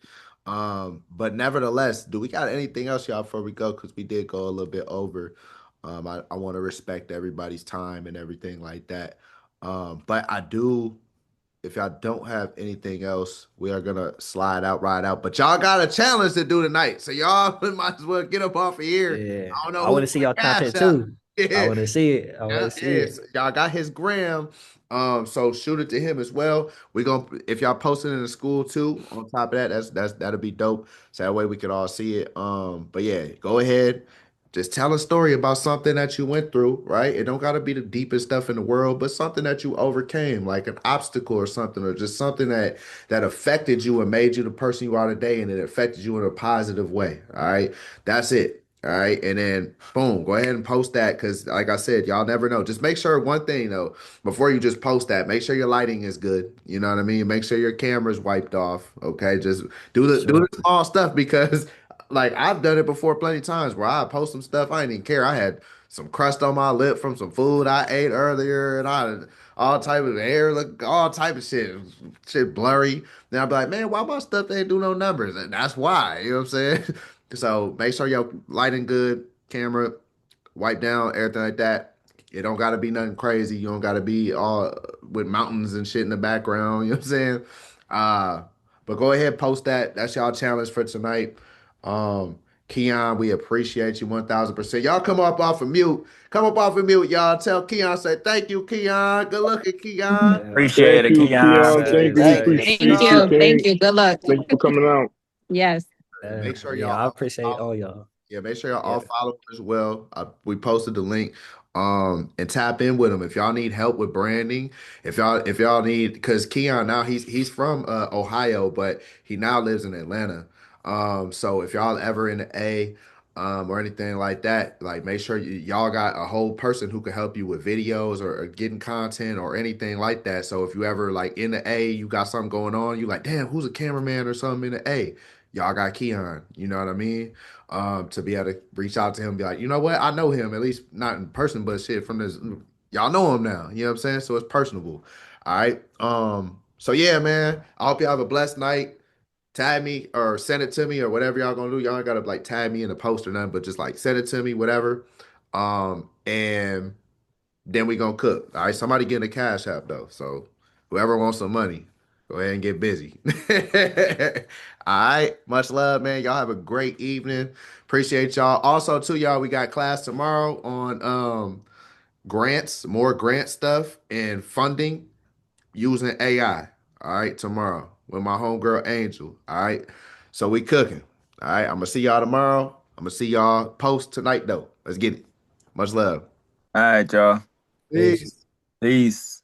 But nevertheless, do we got anything else, y'all, before we go? Because we did go a little bit over. I want to respect everybody's time and everything like that. But I do if y'all don't have anything else, we are gonna slide out, ride out. But y'all got a challenge to do tonight, so y'all might as well get up off of here. Yeah, I don't know I who want to see doing y'all cash content out. too. I Yeah, want to see it. I want yeah, to see yes. it. Y'all got his gram. So shoot it to him as well. We gonna if y'all post it in the school too. On top of that, that'll be dope. So that way we could all see it. But yeah, go ahead. Just tell a story about something that you went through, right? It don't gotta be the deepest stuff in the world, but something that you overcame, like an obstacle or something, or just something that affected you and made you the person you are today, and it affected you in a positive way. All right. That's it. All right. And then boom, go ahead and post that because like I said, y'all never know. Just make sure one thing though, before you just post that, make sure your lighting is good. You know what I mean? Make sure your camera's wiped off. Okay. Just do the Sure. small stuff because like I've done it before plenty of times where I post some stuff I didn't even care. I had some crust on my lip from some food I ate earlier, and I all type of hair, look all type of shit blurry. Then I'd be like, man, why my stuff ain't do no numbers? And that's why. You know what I'm saying? So make sure your lighting good, camera, wipe down, everything like that. It don't gotta be nothing crazy. You don't gotta be all with mountains and shit in the background. You know what I'm saying? Uh, but go ahead, post that. That's y'all challenge for tonight. Um, Keon, we appreciate you 1000%. Y'all come up off of mute. Come up off of mute, y'all. Tell Keon, say thank you, Keon. Good looking, Keon. Appreciate Thank it, you, Keon. Keon. Sir, Thank you. We sir, Thank you, yes, Thank appreciate you, you. Keon. Thank King. you. Good luck. Thank you for coming out. Yes. Make sure yeah, y'all I all appreciate follow. all y'all. Yeah, make sure y'all all Yeah. follow him as well. We posted the link. And tap in with him if y'all need help with branding. If y'all need, because Keon now he's from Ohio, but he now lives in Atlanta. So if y'all ever in the A, or anything like that, like make sure y'all got a whole person who can help you with videos or getting content or anything like that. So if you ever like in the A, you got something going on, you like, damn, who's a cameraman or something in the A? Y'all got Keon. You know what I mean? To be able to reach out to him, and be like, you know what, I know him, at least not in person, but shit from this, y'all know him now. You know what I'm saying? So it's personable. All right. So yeah, man. I hope y'all have a blessed night. Tag me or send it to me or whatever y'all gonna do. Y'all ain't gotta like tag me in the post or nothing, but just like send it to me, whatever. And then we gonna cook. All right. Somebody getting a cash app though. So whoever wants some money, go ahead and get busy. All right. Much love, man. Y'all have a great evening. Appreciate y'all. Also, too, y'all, we got class tomorrow on grants, more grant stuff and funding using AI. All right, tomorrow with my homegirl Angel. All right. So we cooking. All right. I'm gonna see y'all tomorrow. I'm gonna see y'all post tonight though. Let's get it. Much love. All right, y'all. Peace. Peace. Peace.